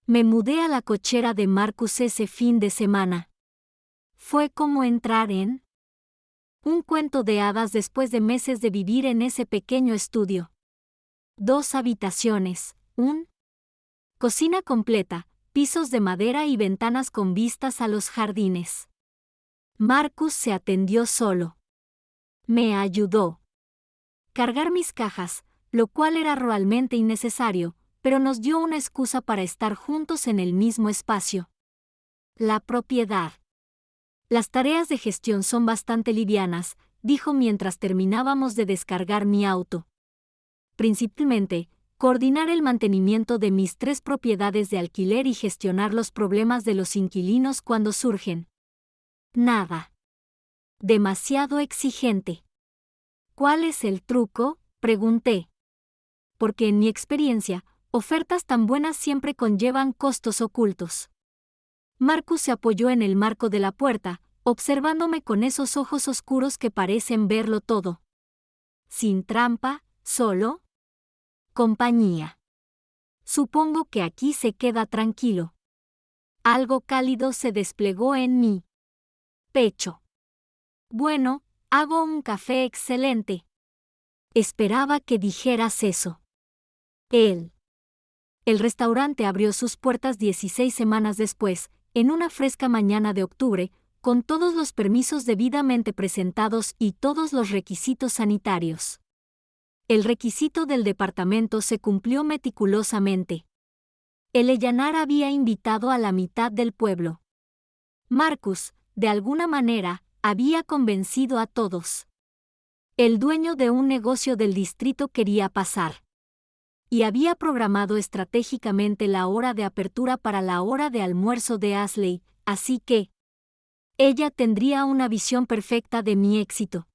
Me mudé a la cochera de Marcus ese fin de semana. Fue como entrar en Un cuento de hadas después de meses de vivir en ese pequeño estudio. 2 habitaciones, cocina completa, pisos de madera y ventanas con vistas a los jardines. Marcus se atendió solo. Me ayudó. Cargar mis cajas, lo cual era realmente innecesario, pero nos dio una excusa para estar juntos en el mismo espacio. La propiedad. Las tareas de gestión son bastante livianas, dijo mientras terminábamos de descargar mi auto. Principalmente, coordinar el mantenimiento de mis 3 propiedades de alquiler y gestionar los problemas de los inquilinos cuando surgen. Nada. Demasiado exigente. ¿Cuál es el truco?, pregunté. Porque en mi experiencia, ofertas tan buenas siempre conllevan costos ocultos. Marcus se apoyó en el marco de la puerta, observándome con esos ojos oscuros que parecen verlo todo. Sin trampa, solo compañía. Supongo que aquí se queda tranquilo. Algo cálido se desplegó en mi pecho. Bueno, hago un café excelente. Esperaba que dijeras eso. El restaurante abrió sus puertas 16 semanas después, en una fresca mañana de octubre, con todos los permisos debidamente presentados y todos los requisitos sanitarios. El requisito del departamento se cumplió meticulosamente. El Ellanar había invitado a la mitad del pueblo. Marcus, de alguna manera, había convencido a todos. El dueño de un negocio del distrito quería pasar. Y había programado estratégicamente la hora de apertura para la hora de almuerzo de Ashley, así que ella tendría una visión perfecta de mi éxito.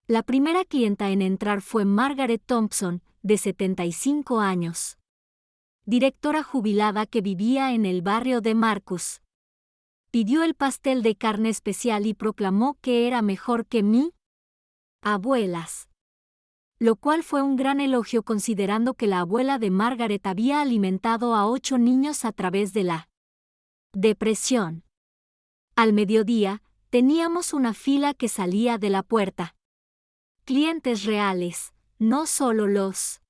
La primera clienta en entrar fue Margaret Thompson, de 75 años. Directora jubilada que vivía en el barrio de Marcus. Pidió el pastel de carne especial y proclamó que era mejor que mi abuelas. Lo cual fue un gran elogio considerando que la abuela de Margaret había alimentado a 8 niños a través de la depresión. Al mediodía, teníamos una fila que salía de la puerta. Clientes reales, no solo los.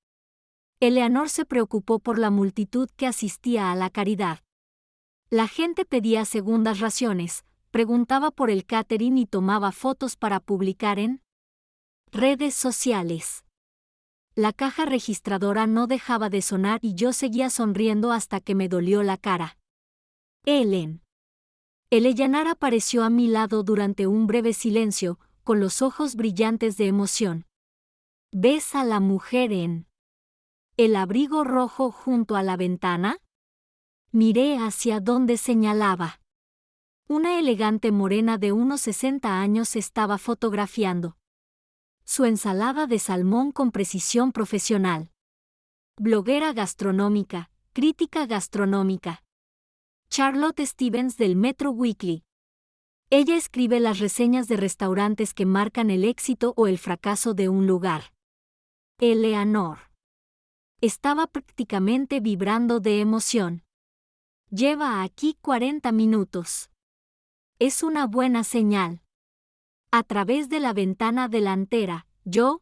Eleanor se preocupó por la multitud que asistía a la caridad. La gente pedía segundas raciones, preguntaba por el catering y tomaba fotos para publicar en redes sociales. La caja registradora no dejaba de sonar y yo seguía sonriendo hasta que me dolió la cara. Ellen. El Ellanar apareció a mi lado durante un breve silencio, con los ojos brillantes de emoción. ¿Ves a la mujer en el abrigo rojo junto a la ventana? Miré hacia donde señalaba. Una elegante morena de unos 60 años estaba fotografiando su ensalada de salmón con precisión profesional. Bloguera gastronómica, crítica gastronómica. Charlotte Stevens del Metro Weekly. Ella escribe las reseñas de restaurantes que marcan el éxito o el fracaso de un lugar. Eleanor. Estaba prácticamente vibrando de emoción. Lleva aquí 40 minutos. Es una buena señal. A través de la ventana delantera, yo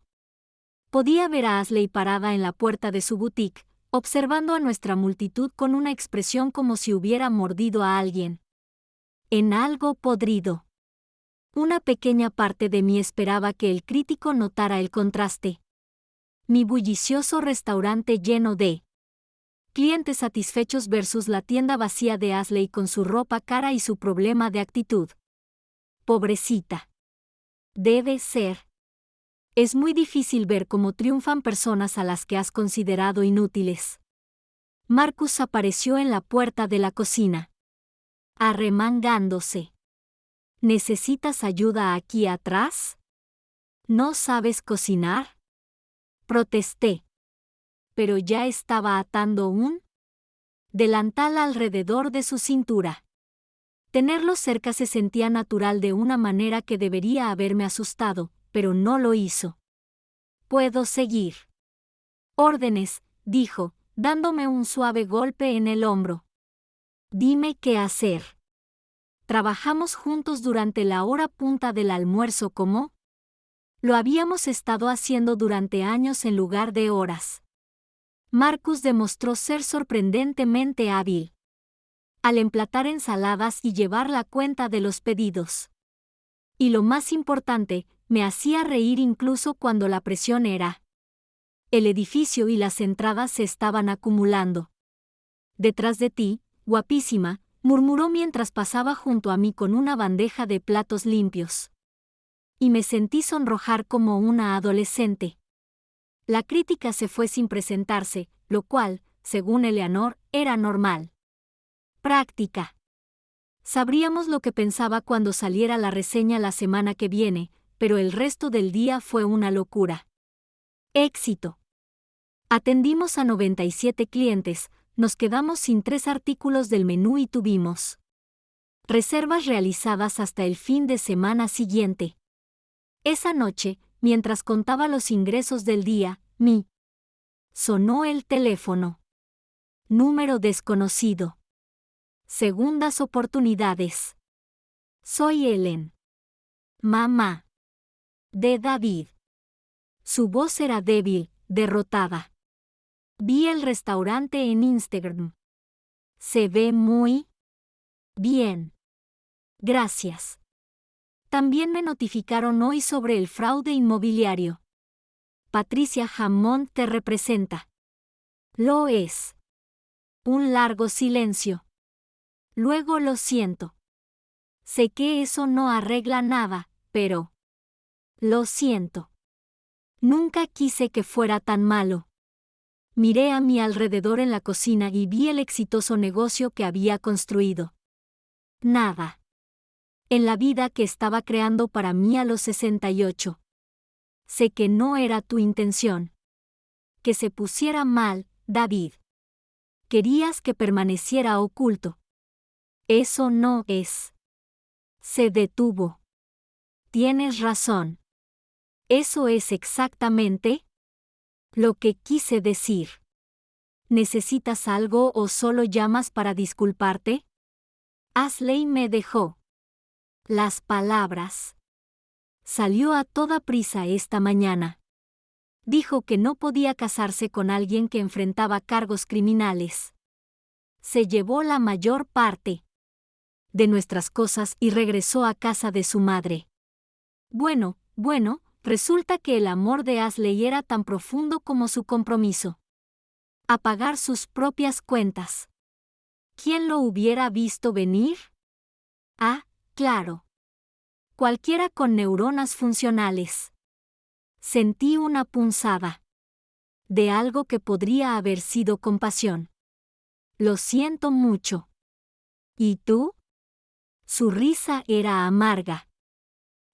podía ver a Ashley parada en la puerta de su boutique, observando a nuestra multitud con una expresión como si hubiera mordido a alguien. En algo podrido. Una pequeña parte de mí esperaba que el crítico notara el contraste. Mi bullicioso restaurante lleno de clientes satisfechos versus la tienda vacía de Ashley con su ropa cara y su problema de actitud. Pobrecita. Debe ser. Es muy difícil ver cómo triunfan personas a las que has considerado inútiles. Marcus apareció en la puerta de la cocina. Arremangándose. ¿Necesitas ayuda aquí atrás? ¿No sabes cocinar? Protesté. Pero ya estaba atando un delantal alrededor de su cintura. Tenerlo cerca se sentía natural de una manera que debería haberme asustado, pero no lo hizo. Puedo seguir. Órdenes, dijo, dándome un suave golpe en el hombro. Dime qué hacer. Trabajamos juntos durante la hora punta del almuerzo como lo habíamos estado haciendo durante años en lugar de horas. Marcus demostró ser sorprendentemente hábil al emplatar ensaladas y llevar la cuenta de los pedidos. Y lo más importante, me hacía reír incluso cuando la presión era. El edificio y las entradas se estaban acumulando. Detrás de ti, guapísima, murmuró mientras pasaba junto a mí con una bandeja de platos limpios. Y me sentí sonrojar como una adolescente. La crítica se fue sin presentarse, lo cual, según Eleanor, era normal. Práctica. Sabríamos lo que pensaba cuando saliera la reseña la semana que viene, pero el resto del día fue una locura. Éxito. Atendimos a 97 clientes, nos quedamos sin 3 artículos del menú y tuvimos reservas realizadas hasta el fin de semana siguiente. Esa noche, mientras contaba los ingresos del día, sonó el teléfono. Número desconocido. Segundas oportunidades. Soy Ellen. Mamá. De David. Su voz era débil, derrotada. Vi el restaurante en Instagram. Se ve muy bien. Gracias. También me notificaron hoy sobre el fraude inmobiliario. Patricia Hammond te representa. Lo es. Un largo silencio. Luego lo siento. Sé que eso no arregla nada, pero lo siento. Nunca quise que fuera tan malo. Miré a mi alrededor en la cocina y vi el exitoso negocio que había construido. Nada. En la vida que estaba creando para mí a los 68. Sé que no era tu intención. Que se pusiera mal, David. Querías que permaneciera oculto. Eso no es. Se detuvo. Tienes razón. Eso es exactamente lo que quise decir. ¿Necesitas algo o solo llamas para disculparte? Ashley me dejó las palabras. Salió a toda prisa esta mañana. Dijo que no podía casarse con alguien que enfrentaba cargos criminales. Se llevó la mayor parte de nuestras cosas y regresó a casa de su madre. Bueno, resulta que el amor de Ashley era tan profundo como su compromiso. A pagar sus propias cuentas. ¿Quién lo hubiera visto venir? Ah, claro. Cualquiera con neuronas funcionales. Sentí una punzada. De algo que podría haber sido compasión. Lo siento mucho. ¿Y tú? Su risa era amarga.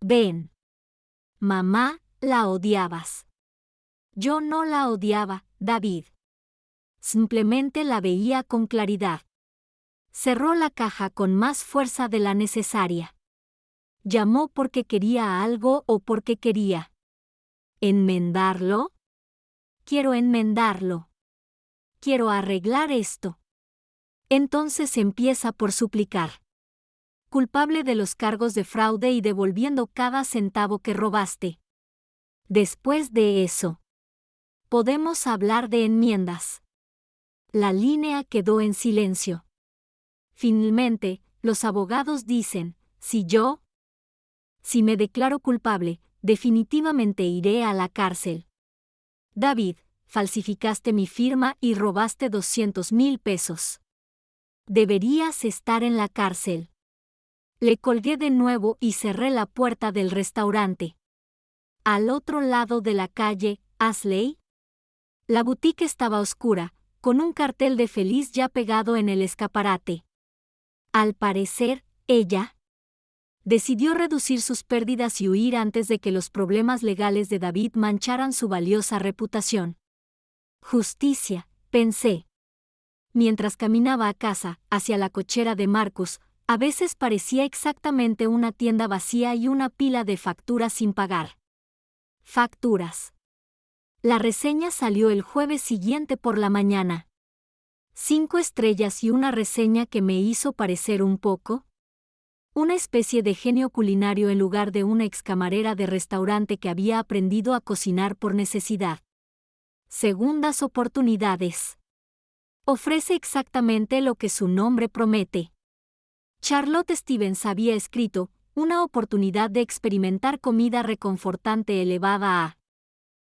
Ven. Mamá, la odiabas. Yo no la odiaba, David. Simplemente la veía con claridad. Cerró la caja con más fuerza de la necesaria. ¿Llamó porque quería algo o porque quería enmendarlo? Quiero enmendarlo. Quiero arreglar esto. Entonces empieza por suplicar. Culpable de los cargos de fraude y devolviendo cada centavo que robaste. Después de eso, podemos hablar de enmiendas. La línea quedó en silencio. Finalmente, los abogados dicen, si me declaro culpable, definitivamente iré a la cárcel. David, falsificaste mi firma y robaste 200,000 pesos. Deberías estar en la cárcel. Le colgué de nuevo y cerré la puerta del restaurante. Al otro lado de la calle, Ashley. La boutique estaba oscura, con un cartel de feliz ya pegado en el escaparate. Al parecer, ella decidió reducir sus pérdidas y huir antes de que los problemas legales de David mancharan su valiosa reputación. Justicia, pensé. Mientras caminaba a casa, hacia la cochera de Marcus, a veces parecía exactamente una tienda vacía y una pila de facturas sin pagar. Facturas. La reseña salió el jueves siguiente por la mañana. 5 estrellas y una reseña que me hizo parecer un poco Una especie de genio culinario en lugar de una excamarera de restaurante que había aprendido a cocinar por necesidad. Segundas oportunidades. Ofrece exactamente lo que su nombre promete. Charlotte Stevens había escrito, una oportunidad de experimentar comida reconfortante elevada a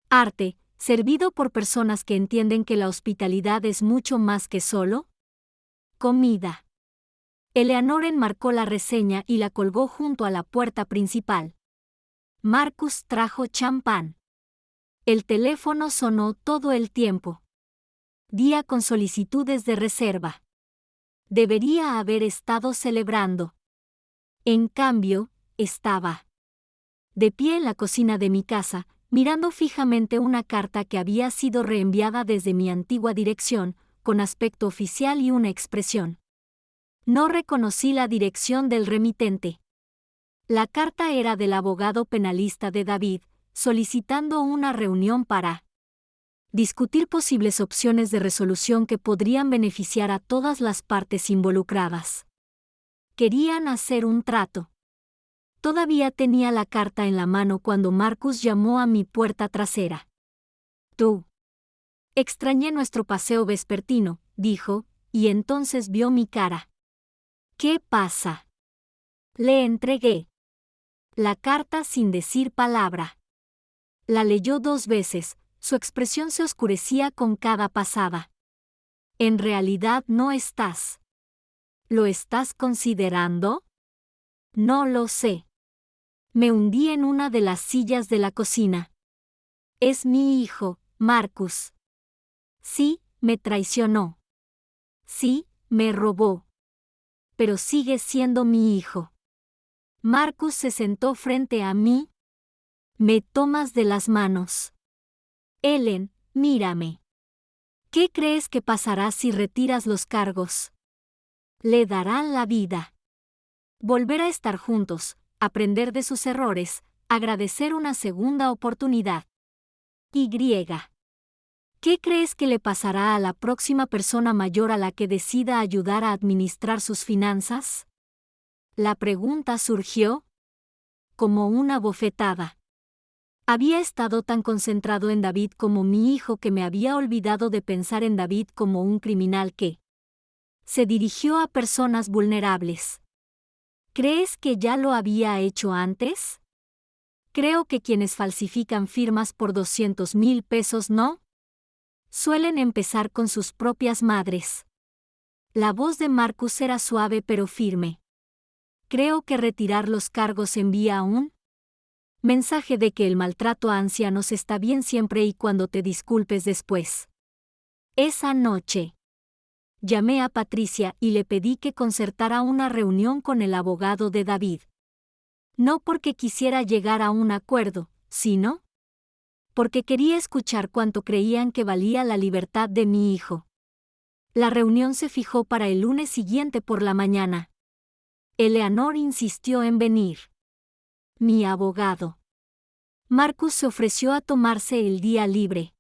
arte, servido por personas que entienden que la hospitalidad es mucho más que solo comida. Eleanor enmarcó la reseña y la colgó junto a la puerta principal. Marcus trajo champán. El teléfono sonó todo el tiempo. Día con solicitudes de reserva. Debería haber estado celebrando. En cambio, estaba de pie en la cocina de mi casa, mirando fijamente una carta que había sido reenviada desde mi antigua dirección, con aspecto oficial y una expresión. No reconocí la dirección del remitente. La carta era del abogado penalista de David, solicitando una reunión para discutir posibles opciones de resolución que podrían beneficiar a todas las partes involucradas. Querían hacer un trato. Todavía tenía la carta en la mano cuando Marcus llamó a mi puerta trasera. Tú. Extrañé nuestro paseo vespertino, dijo, y entonces vio mi cara. ¿Qué pasa? Le entregué la carta sin decir palabra. La leyó 2 veces, su expresión se oscurecía con cada pasada. En realidad no estás. ¿Lo estás considerando? No lo sé. Me hundí en una de las sillas de la cocina. Es mi hijo, Marcus. Sí, me traicionó. Sí, me robó. Pero sigue siendo mi hijo. Marcus se sentó frente a mí. Me tomas de las manos. Ellen, mírame. ¿Qué crees que pasará si retiras los cargos? Le darán la vida. Volver a estar juntos, aprender de sus errores, agradecer una segunda oportunidad. Y. ¿Qué crees que le pasará a la próxima persona mayor a la que decida ayudar a administrar sus finanzas? La pregunta surgió como una bofetada. Había estado tan concentrado en David como mi hijo que me había olvidado de pensar en David como un criminal que se dirigió a personas vulnerables. ¿Crees que ya lo había hecho antes? Creo que quienes falsifican firmas por 200,000 pesos no suelen empezar con sus propias madres. La voz de Marcus era suave pero firme. Creo que retirar los cargos envía un mensaje de que el maltrato a ancianos está bien siempre y cuando te disculpes después. Esa noche llamé a Patricia y le pedí que concertara una reunión con el abogado de David. No porque quisiera llegar a un acuerdo, sino porque quería escuchar cuánto creían que valía la libertad de mi hijo. La reunión se fijó para el lunes siguiente por la mañana. Eleanor insistió en venir. Mi abogado. Marcus se ofreció a tomarse el día libre.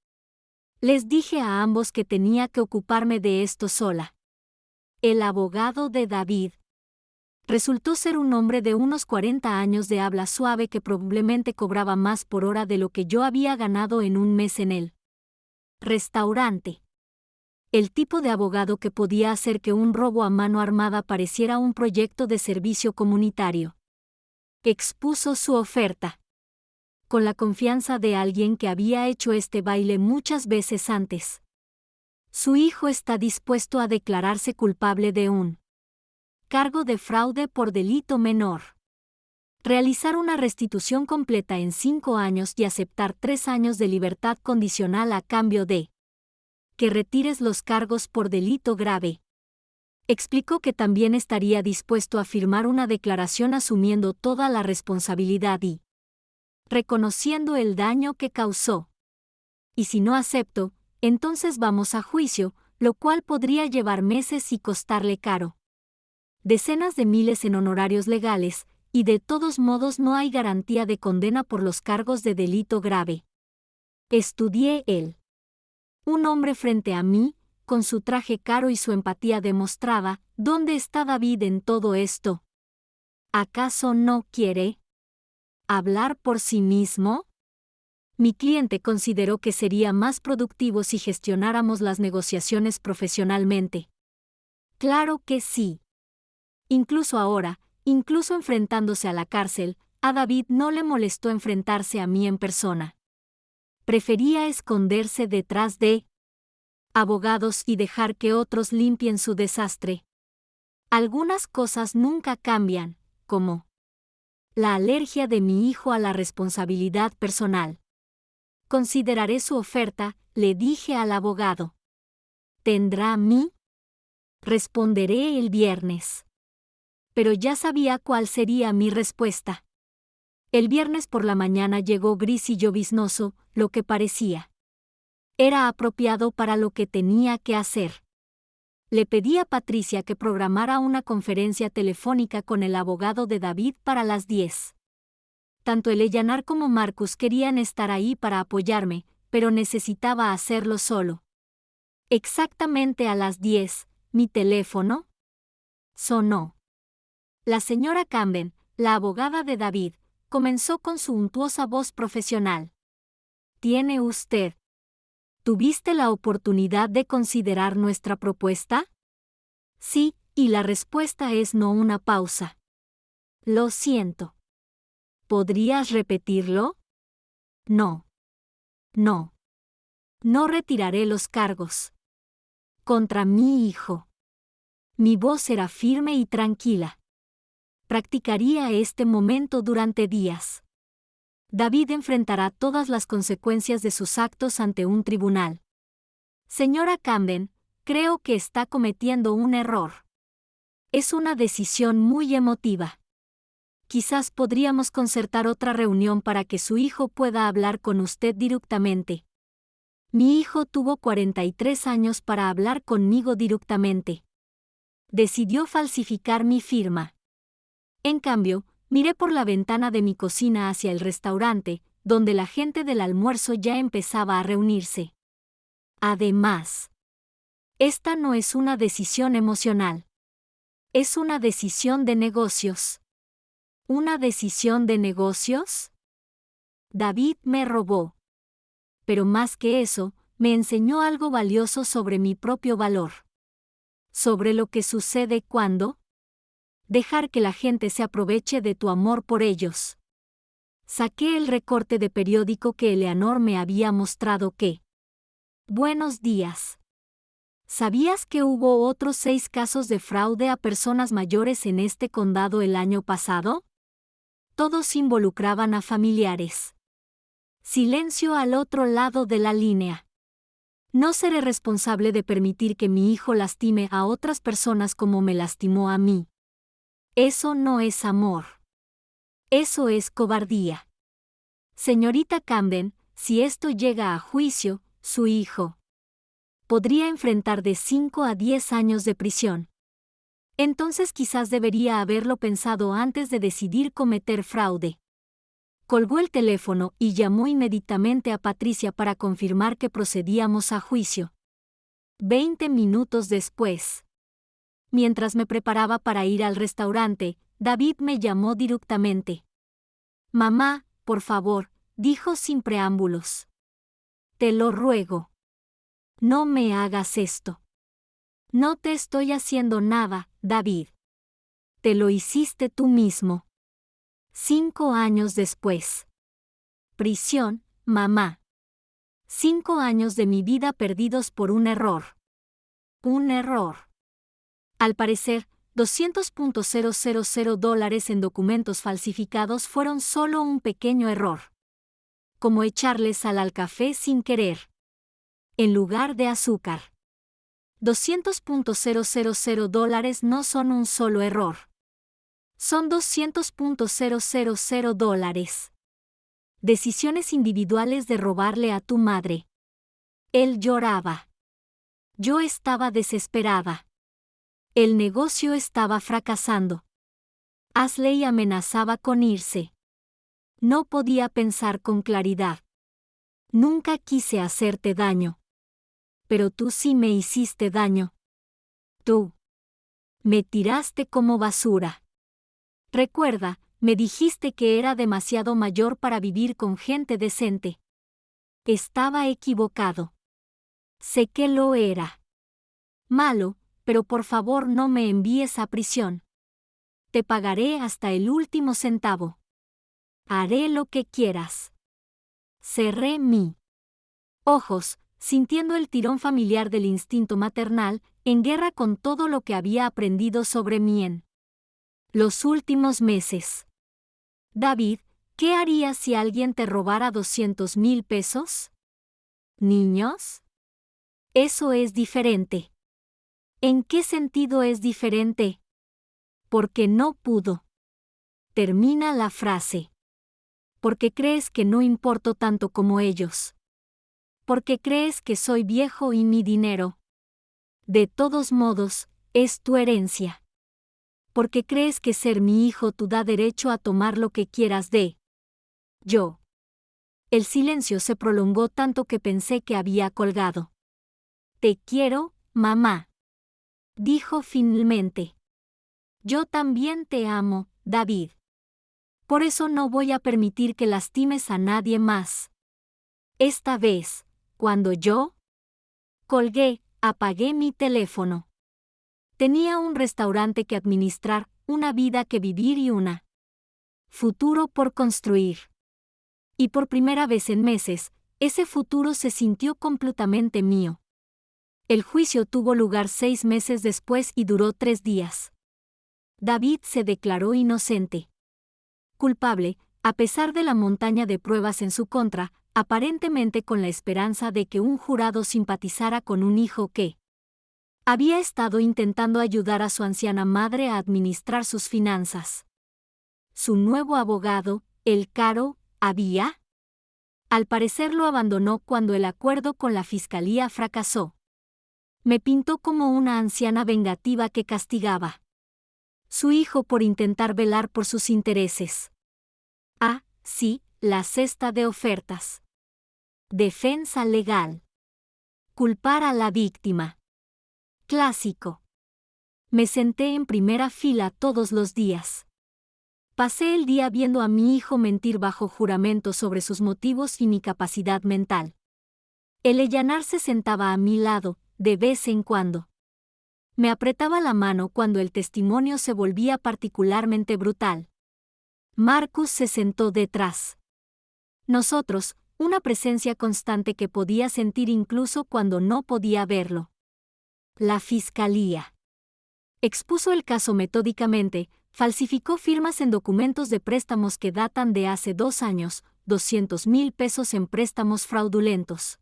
Les dije a ambos que tenía que ocuparme de esto sola. El abogado de David resultó ser un hombre de unos 40 años de habla suave que probablemente cobraba más por hora de lo que yo había ganado en un mes en el restaurante. El tipo de abogado que podía hacer que un robo a mano armada pareciera un proyecto de servicio comunitario. Expuso su oferta con la confianza de alguien que había hecho este baile muchas veces antes. Su hijo está dispuesto a declararse culpable de un cargo de fraude por delito menor. Realizar una restitución completa en 5 años y aceptar 3 años de libertad condicional a cambio de que retires los cargos por delito grave. Explicó que también estaría dispuesto a firmar una declaración asumiendo toda la responsabilidad y reconociendo el daño que causó. Y si no acepto, entonces vamos a juicio, lo cual podría llevar meses y costarle caro. Decenas de miles en honorarios legales, y de todos modos no hay garantía de condena por los cargos de delito grave. Estudié él. Un hombre frente a mí, con su traje caro y su empatía demostrada, ¿dónde está David en todo esto? ¿Acaso no quiere hablar por sí mismo? Mi cliente consideró que sería más productivo si gestionáramos las negociaciones profesionalmente. Claro que sí. Incluso ahora, incluso enfrentándose a la cárcel, a David no le molestó enfrentarse a mí en persona. Prefería esconderse detrás de abogados y dejar que otros limpien su desastre. Algunas cosas nunca cambian, como la alergia de mi hijo a la responsabilidad personal. Consideraré su oferta, le dije al abogado. ¿Tendrá mi? Responderé el viernes. Pero ya sabía cuál sería mi respuesta. El viernes por la mañana llegó gris y lloviznoso, lo que parecía. Era apropiado para lo que tenía que hacer. Le pedí a Patricia que programara una conferencia telefónica con el abogado de David para las 10. Tanto Eleanor como Marcus querían estar ahí para apoyarme, pero necesitaba hacerlo solo. Exactamente a las 10, mi teléfono sonó. La señora Camden, la abogada de David, comenzó con su untuosa voz profesional. ¿Tiene usted? ¿Tuviste la oportunidad de considerar nuestra propuesta? Sí, y la respuesta es no. Una pausa. Lo siento. ¿Podrías repetirlo? No. No. No retiraré los cargos contra mi hijo. Mi voz era firme y tranquila. Practicaría este momento durante días. David enfrentará todas las consecuencias de sus actos ante un tribunal. Señora Camden, creo que está cometiendo un error. Es una decisión muy emotiva. Quizás podríamos concertar otra reunión para que su hijo pueda hablar con usted directamente. Mi hijo tuvo 43 años para hablar conmigo directamente. Decidió falsificar mi firma. En cambio, miré por la ventana de mi cocina hacia el restaurante, donde la gente del almuerzo ya empezaba a reunirse. Además, esta no es una decisión emocional. Es una decisión de negocios. ¿Una decisión de negocios? David me robó. Pero más que eso, me enseñó algo valioso sobre mi propio valor. Sobre lo que sucede cuando dejar que la gente se aproveche de tu amor por ellos. Saqué el recorte de periódico que Eleanor me había mostrado que. Buenos días. ¿Sabías que hubo otros 6 casos de fraude a personas mayores en este condado el año pasado? Todos involucraban a familiares. Silencio al otro lado de la línea. No seré responsable de permitir que mi hijo lastime a otras personas como me lastimó a mí. Eso no es amor. Eso es cobardía. Señorita Camden, si esto llega a juicio, su hijo podría enfrentar de 5 a 10 años de prisión. Entonces quizás debería haberlo pensado antes de decidir cometer fraude. Colgó el teléfono y llamó inmediatamente a Patricia para confirmar que procedíamos a juicio. 20 minutos después. Mientras me preparaba para ir al restaurante, David me llamó directamente. Mamá, por favor, dijo sin preámbulos. Te lo ruego. No me hagas esto. No te estoy haciendo nada, David. Te lo hiciste tú mismo. 5 años después. Prisión, mamá. 5 años de mi vida perdidos por un error. Un error. Al parecer, $200,000 en documentos falsificados fueron solo un pequeño error. Como echarle sal al café sin querer. En lugar de azúcar. $200,000 no son un solo error. Son $200,000. Decisiones individuales de robarle a tu madre. Él lloraba. Yo estaba desesperada. El negocio estaba fracasando. Ashley amenazaba con irse. No podía pensar con claridad. Nunca quise hacerte daño. Pero tú sí me hiciste daño. Tú. Me tiraste como basura. Recuerda, me dijiste que era demasiado mayor para vivir con gente decente. Estaba equivocado. Sé que lo era. Malo, pero por favor no me envíes a prisión. Te pagaré hasta el último centavo. Haré lo que quieras. Cerré mi ojos, sintiendo el tirón familiar del instinto maternal, en guerra con todo lo que había aprendido sobre mí en los últimos meses. David, ¿qué harías si alguien te robara 200,000 pesos? ¿Niños? Eso es diferente. ¿En qué sentido es diferente? Porque no pudo. Termina la frase. Porque crees que no importo tanto como ellos. Porque crees que soy viejo y mi dinero. De todos modos, es tu herencia. Porque crees que ser mi hijo te da derecho a tomar lo que quieras de yo. El silencio se prolongó tanto que pensé que había colgado. Te quiero, mamá. Dijo finalmente. Yo también te amo, David. Por eso no voy a permitir que lastimes a nadie más. Esta vez, cuando yo colgué, apagué mi teléfono. Tenía un restaurante que administrar, una vida que vivir y una futuro por construir. Y por primera vez en meses, ese futuro se sintió completamente mío. El juicio tuvo lugar 6 meses después y duró 3 días. David se declaró inocente. Culpable, a pesar de la montaña de pruebas en su contra, aparentemente con la esperanza de que un jurado simpatizara con un hijo que había estado intentando ayudar a su anciana madre a administrar sus finanzas. Su nuevo abogado, el Caro, había, al parecer lo abandonó cuando el acuerdo con la fiscalía fracasó. Me pintó como una anciana vengativa que castigaba su hijo por intentar velar por sus intereses. Ah, sí, la cesta de ofertas. Defensa legal. Culpar a la víctima. Clásico. Me senté en primera fila todos los días. Pasé el día viendo a mi hijo mentir bajo juramento sobre sus motivos y mi capacidad mental. El Ellanar se sentaba a mi lado, de vez en cuando. Me apretaba la mano cuando el testimonio se volvía particularmente brutal. Marcus se sentó detrás. Nosotros, una presencia constante que podía sentir incluso cuando no podía verlo. La fiscalía expuso el caso metódicamente, falsificó firmas en documentos de préstamos que datan de hace 2 años, 200,000 pesos en préstamos fraudulentos.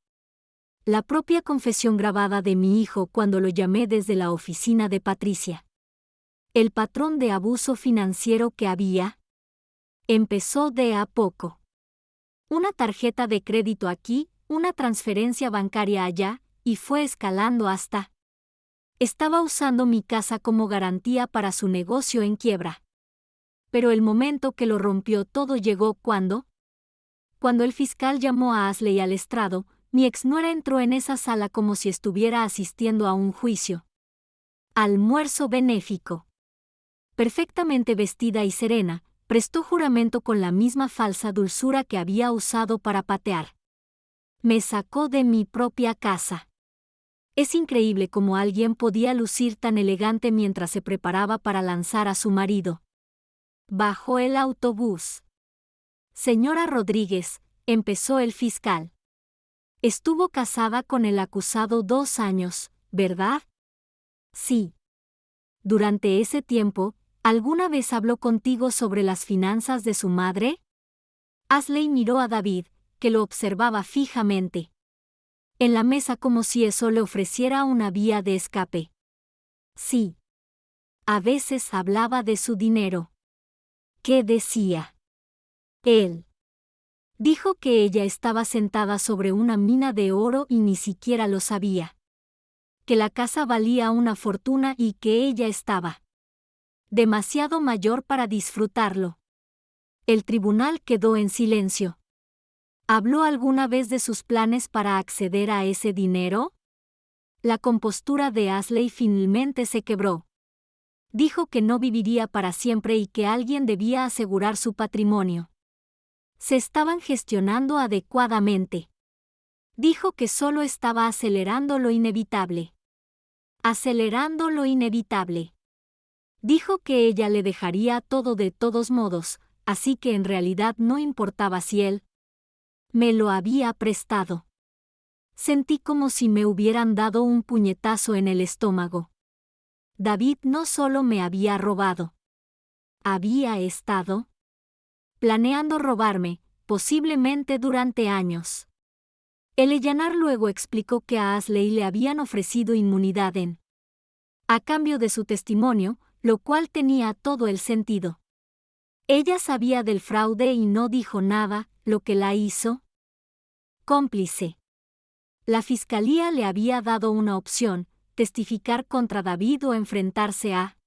La propia confesión grabada de mi hijo cuando lo llamé desde la oficina de Patricia. El patrón de abuso financiero que había empezó de a poco. Una tarjeta de crédito aquí, una transferencia bancaria allá, y fue escalando hasta. Estaba usando mi casa como garantía para su negocio en quiebra. Pero el momento que lo rompió todo llegó cuando el fiscal llamó a Ashley al estrado. Mi exnuera entró en esa sala como si estuviera asistiendo a un juicio. Almuerzo benéfico. Perfectamente vestida y serena, prestó juramento con la misma falsa dulzura que había usado para patear. Me sacó de mi propia casa. Es increíble cómo alguien podía lucir tan elegante mientras se preparaba para lanzar a su marido. Bajó el autobús. Señora Rodríguez, empezó el fiscal. Estuvo casada con el acusado 2 años, ¿verdad? Sí. Durante ese tiempo, ¿alguna vez habló contigo sobre las finanzas de su madre? Ashley miró a David, que lo observaba fijamente. En la mesa como si eso le ofreciera una vía de escape. Sí. A veces hablaba de su dinero. ¿Qué decía? Él dijo que ella estaba sentada sobre una mina de oro y ni siquiera lo sabía. Que la casa valía una fortuna y que ella estaba demasiado mayor para disfrutarlo. El tribunal quedó en silencio. ¿Habló alguna vez de sus planes para acceder a ese dinero? La compostura de Ashley finalmente se quebró. Dijo que no viviría para siempre y que alguien debía asegurar su patrimonio. Se estaban gestionando adecuadamente. Dijo que solo estaba acelerando lo inevitable. Acelerando lo inevitable. Dijo que ella le dejaría todo de todos modos, así que en realidad no importaba si él me lo había prestado. Sentí como si me hubieran dado un puñetazo en el estómago. David no solo me había robado. Había estado planeando robarme, posiblemente durante años. El Eyanar luego explicó que a Ashley le habían ofrecido inmunidad a cambio de su testimonio, lo cual tenía todo el sentido. Ella sabía del fraude y no dijo nada, lo que la hizo cómplice. La fiscalía le había dado una opción: testificar contra David o enfrentarse a...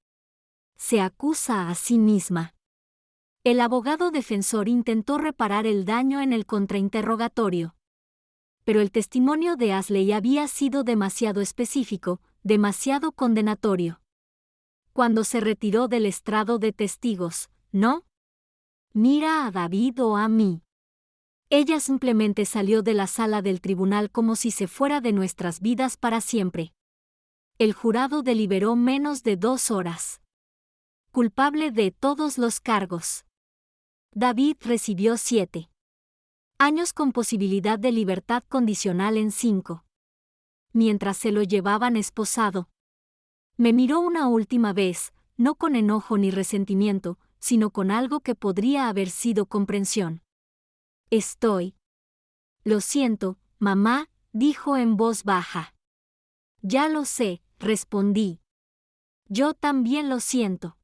Se acusa a sí misma. El abogado defensor intentó reparar el daño en el contrainterrogatorio. Pero el testimonio de Ashley había sido demasiado específico, demasiado condenatorio. Cuando se retiró del estrado de testigos, ¿no? Mira a David o a mí. Ella simplemente salió de la sala del tribunal como si se fuera de nuestras vidas para siempre. El jurado deliberó menos de 2 horas. Culpable de todos los cargos. David recibió 7 años con posibilidad de libertad condicional en 5. Mientras se lo llevaban esposado. Me miró una última vez, no con enojo ni resentimiento, sino con algo que podría haber sido comprensión. Lo siento, mamá, dijo en voz baja. Ya lo sé, respondí. Yo también lo siento.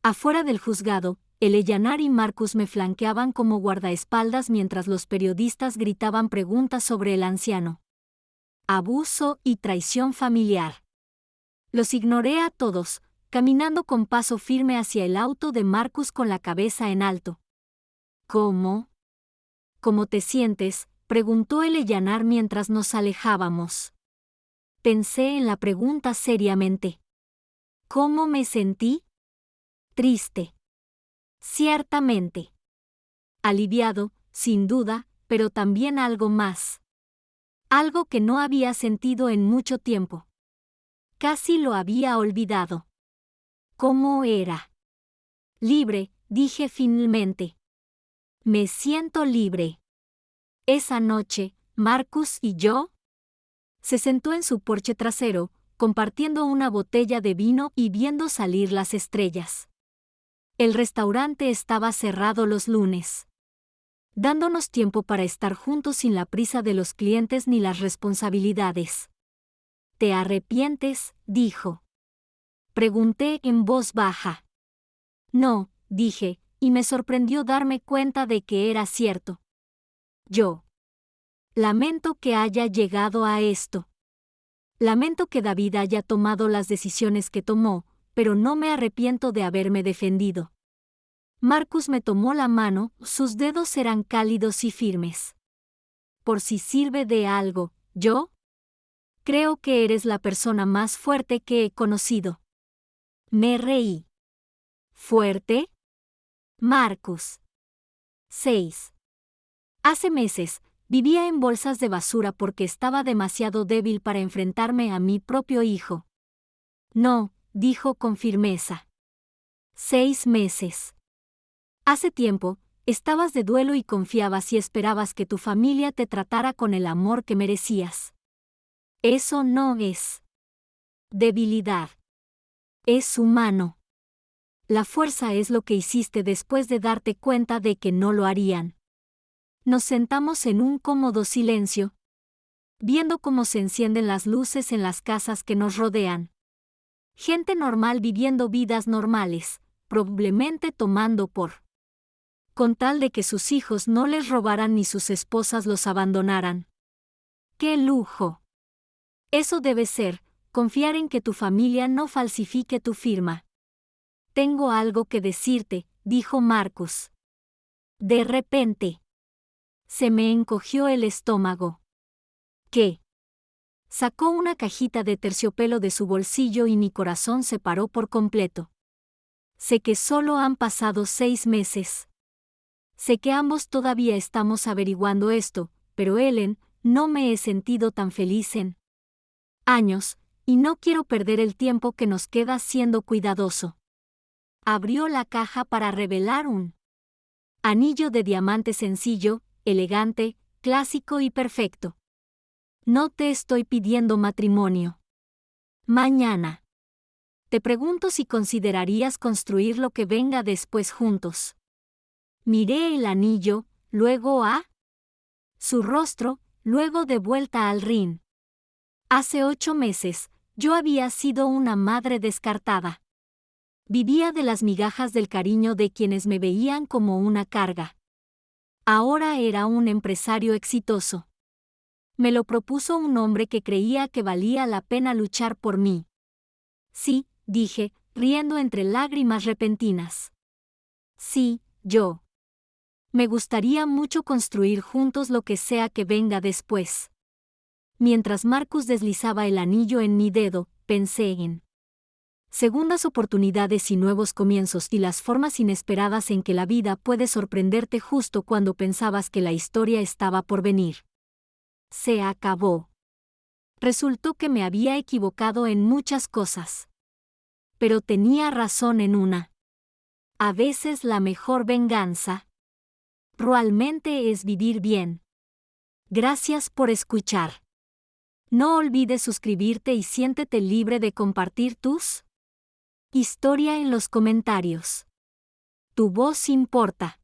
Afuera del juzgado, el Eyanar y Marcus me flanqueaban como guardaespaldas mientras los periodistas gritaban preguntas sobre el anciano. Abuso y traición familiar. Los ignoré a todos, caminando con paso firme hacia el auto de Marcus con la cabeza en alto. ¿Cómo? ¿Cómo te sientes?, preguntó el Eyanar mientras nos alejábamos. Pensé en la pregunta seriamente. ¿Cómo me sentí? Triste. Ciertamente. Aliviado, sin duda, pero también algo más. Algo que no había sentido en mucho tiempo. Casi lo había olvidado. ¿Cómo era? Libre, dije finalmente. Me siento libre. Esa noche, Marcus y yo. Se sentó en su porche trasero, compartiendo una botella de vino y viendo salir las estrellas. El restaurante estaba cerrado los lunes, dándonos tiempo para estar juntos sin la prisa de los clientes ni las responsabilidades. ¿Te arrepientes?, dijo. Pregunté en voz baja. No, dije, y me sorprendió darme cuenta de que era cierto. Yo lamento que haya llegado a esto. Lamento que David haya tomado las decisiones que tomó, pero no me arrepiento de haberme defendido. Marcus me tomó la mano, sus dedos eran cálidos y firmes. Por si sirve de algo, ¿yo? Creo que eres la persona más fuerte que he conocido. Me reí. ¿Fuerte? Marcus. 6. Hace meses, vivía en bolsas de basura porque estaba demasiado débil para enfrentarme a mi propio hijo. No, dijo con firmeza. 6 meses. Hace tiempo, estabas de duelo y confiabas y esperabas que tu familia te tratara con el amor que merecías. Eso no es debilidad. Es humano. La fuerza es lo que hiciste después de darte cuenta de que no lo harían. Nos sentamos en un cómodo silencio, viendo cómo se encienden las luces en las casas que nos rodean. Gente normal viviendo vidas normales, probablemente tomando con tal de que sus hijos no les robaran ni sus esposas los abandonaran. ¡Qué lujo! Eso debe ser, confiar en que tu familia no falsifique tu firma. Tengo algo que decirte, dijo Marcus. De repente, se me encogió el estómago. ¿Qué? Sacó una cajita de terciopelo de su bolsillo y mi corazón se paró por completo. Sé que solo han pasado 6 meses. Sé que ambos todavía estamos averiguando esto, pero Ellen, no me he sentido tan feliz en años, y no quiero perder el tiempo que nos queda siendo cuidadoso. Abrió la caja para revelar un anillo de diamante sencillo, elegante, clásico y perfecto. No te estoy pidiendo matrimonio. Mañana. Te pregunto si considerarías construir lo que venga después juntos. Miré el anillo, luego a su rostro, luego de vuelta al ring. Hace 8 meses, yo había sido una madre descartada. Vivía de las migajas del cariño de quienes me veían como una carga. Ahora era un empresario exitoso. Me lo propuso un hombre que creía que valía la pena luchar por mí. Sí, dije, riendo entre lágrimas repentinas. Sí, yo. Me gustaría mucho construir juntos lo que sea que venga después. Mientras Marcus deslizaba el anillo en mi dedo, pensé en segundas oportunidades y nuevos comienzos y las formas inesperadas en que la vida puede sorprenderte justo cuando pensabas que la historia estaba por venir. Se acabó. Resultó que me había equivocado en muchas cosas. Pero tenía razón en una. A veces la mejor venganza realmente es vivir bien. Gracias por escuchar. No olvides suscribirte y siéntete libre de compartir tus historia en los comentarios. Tu voz importa.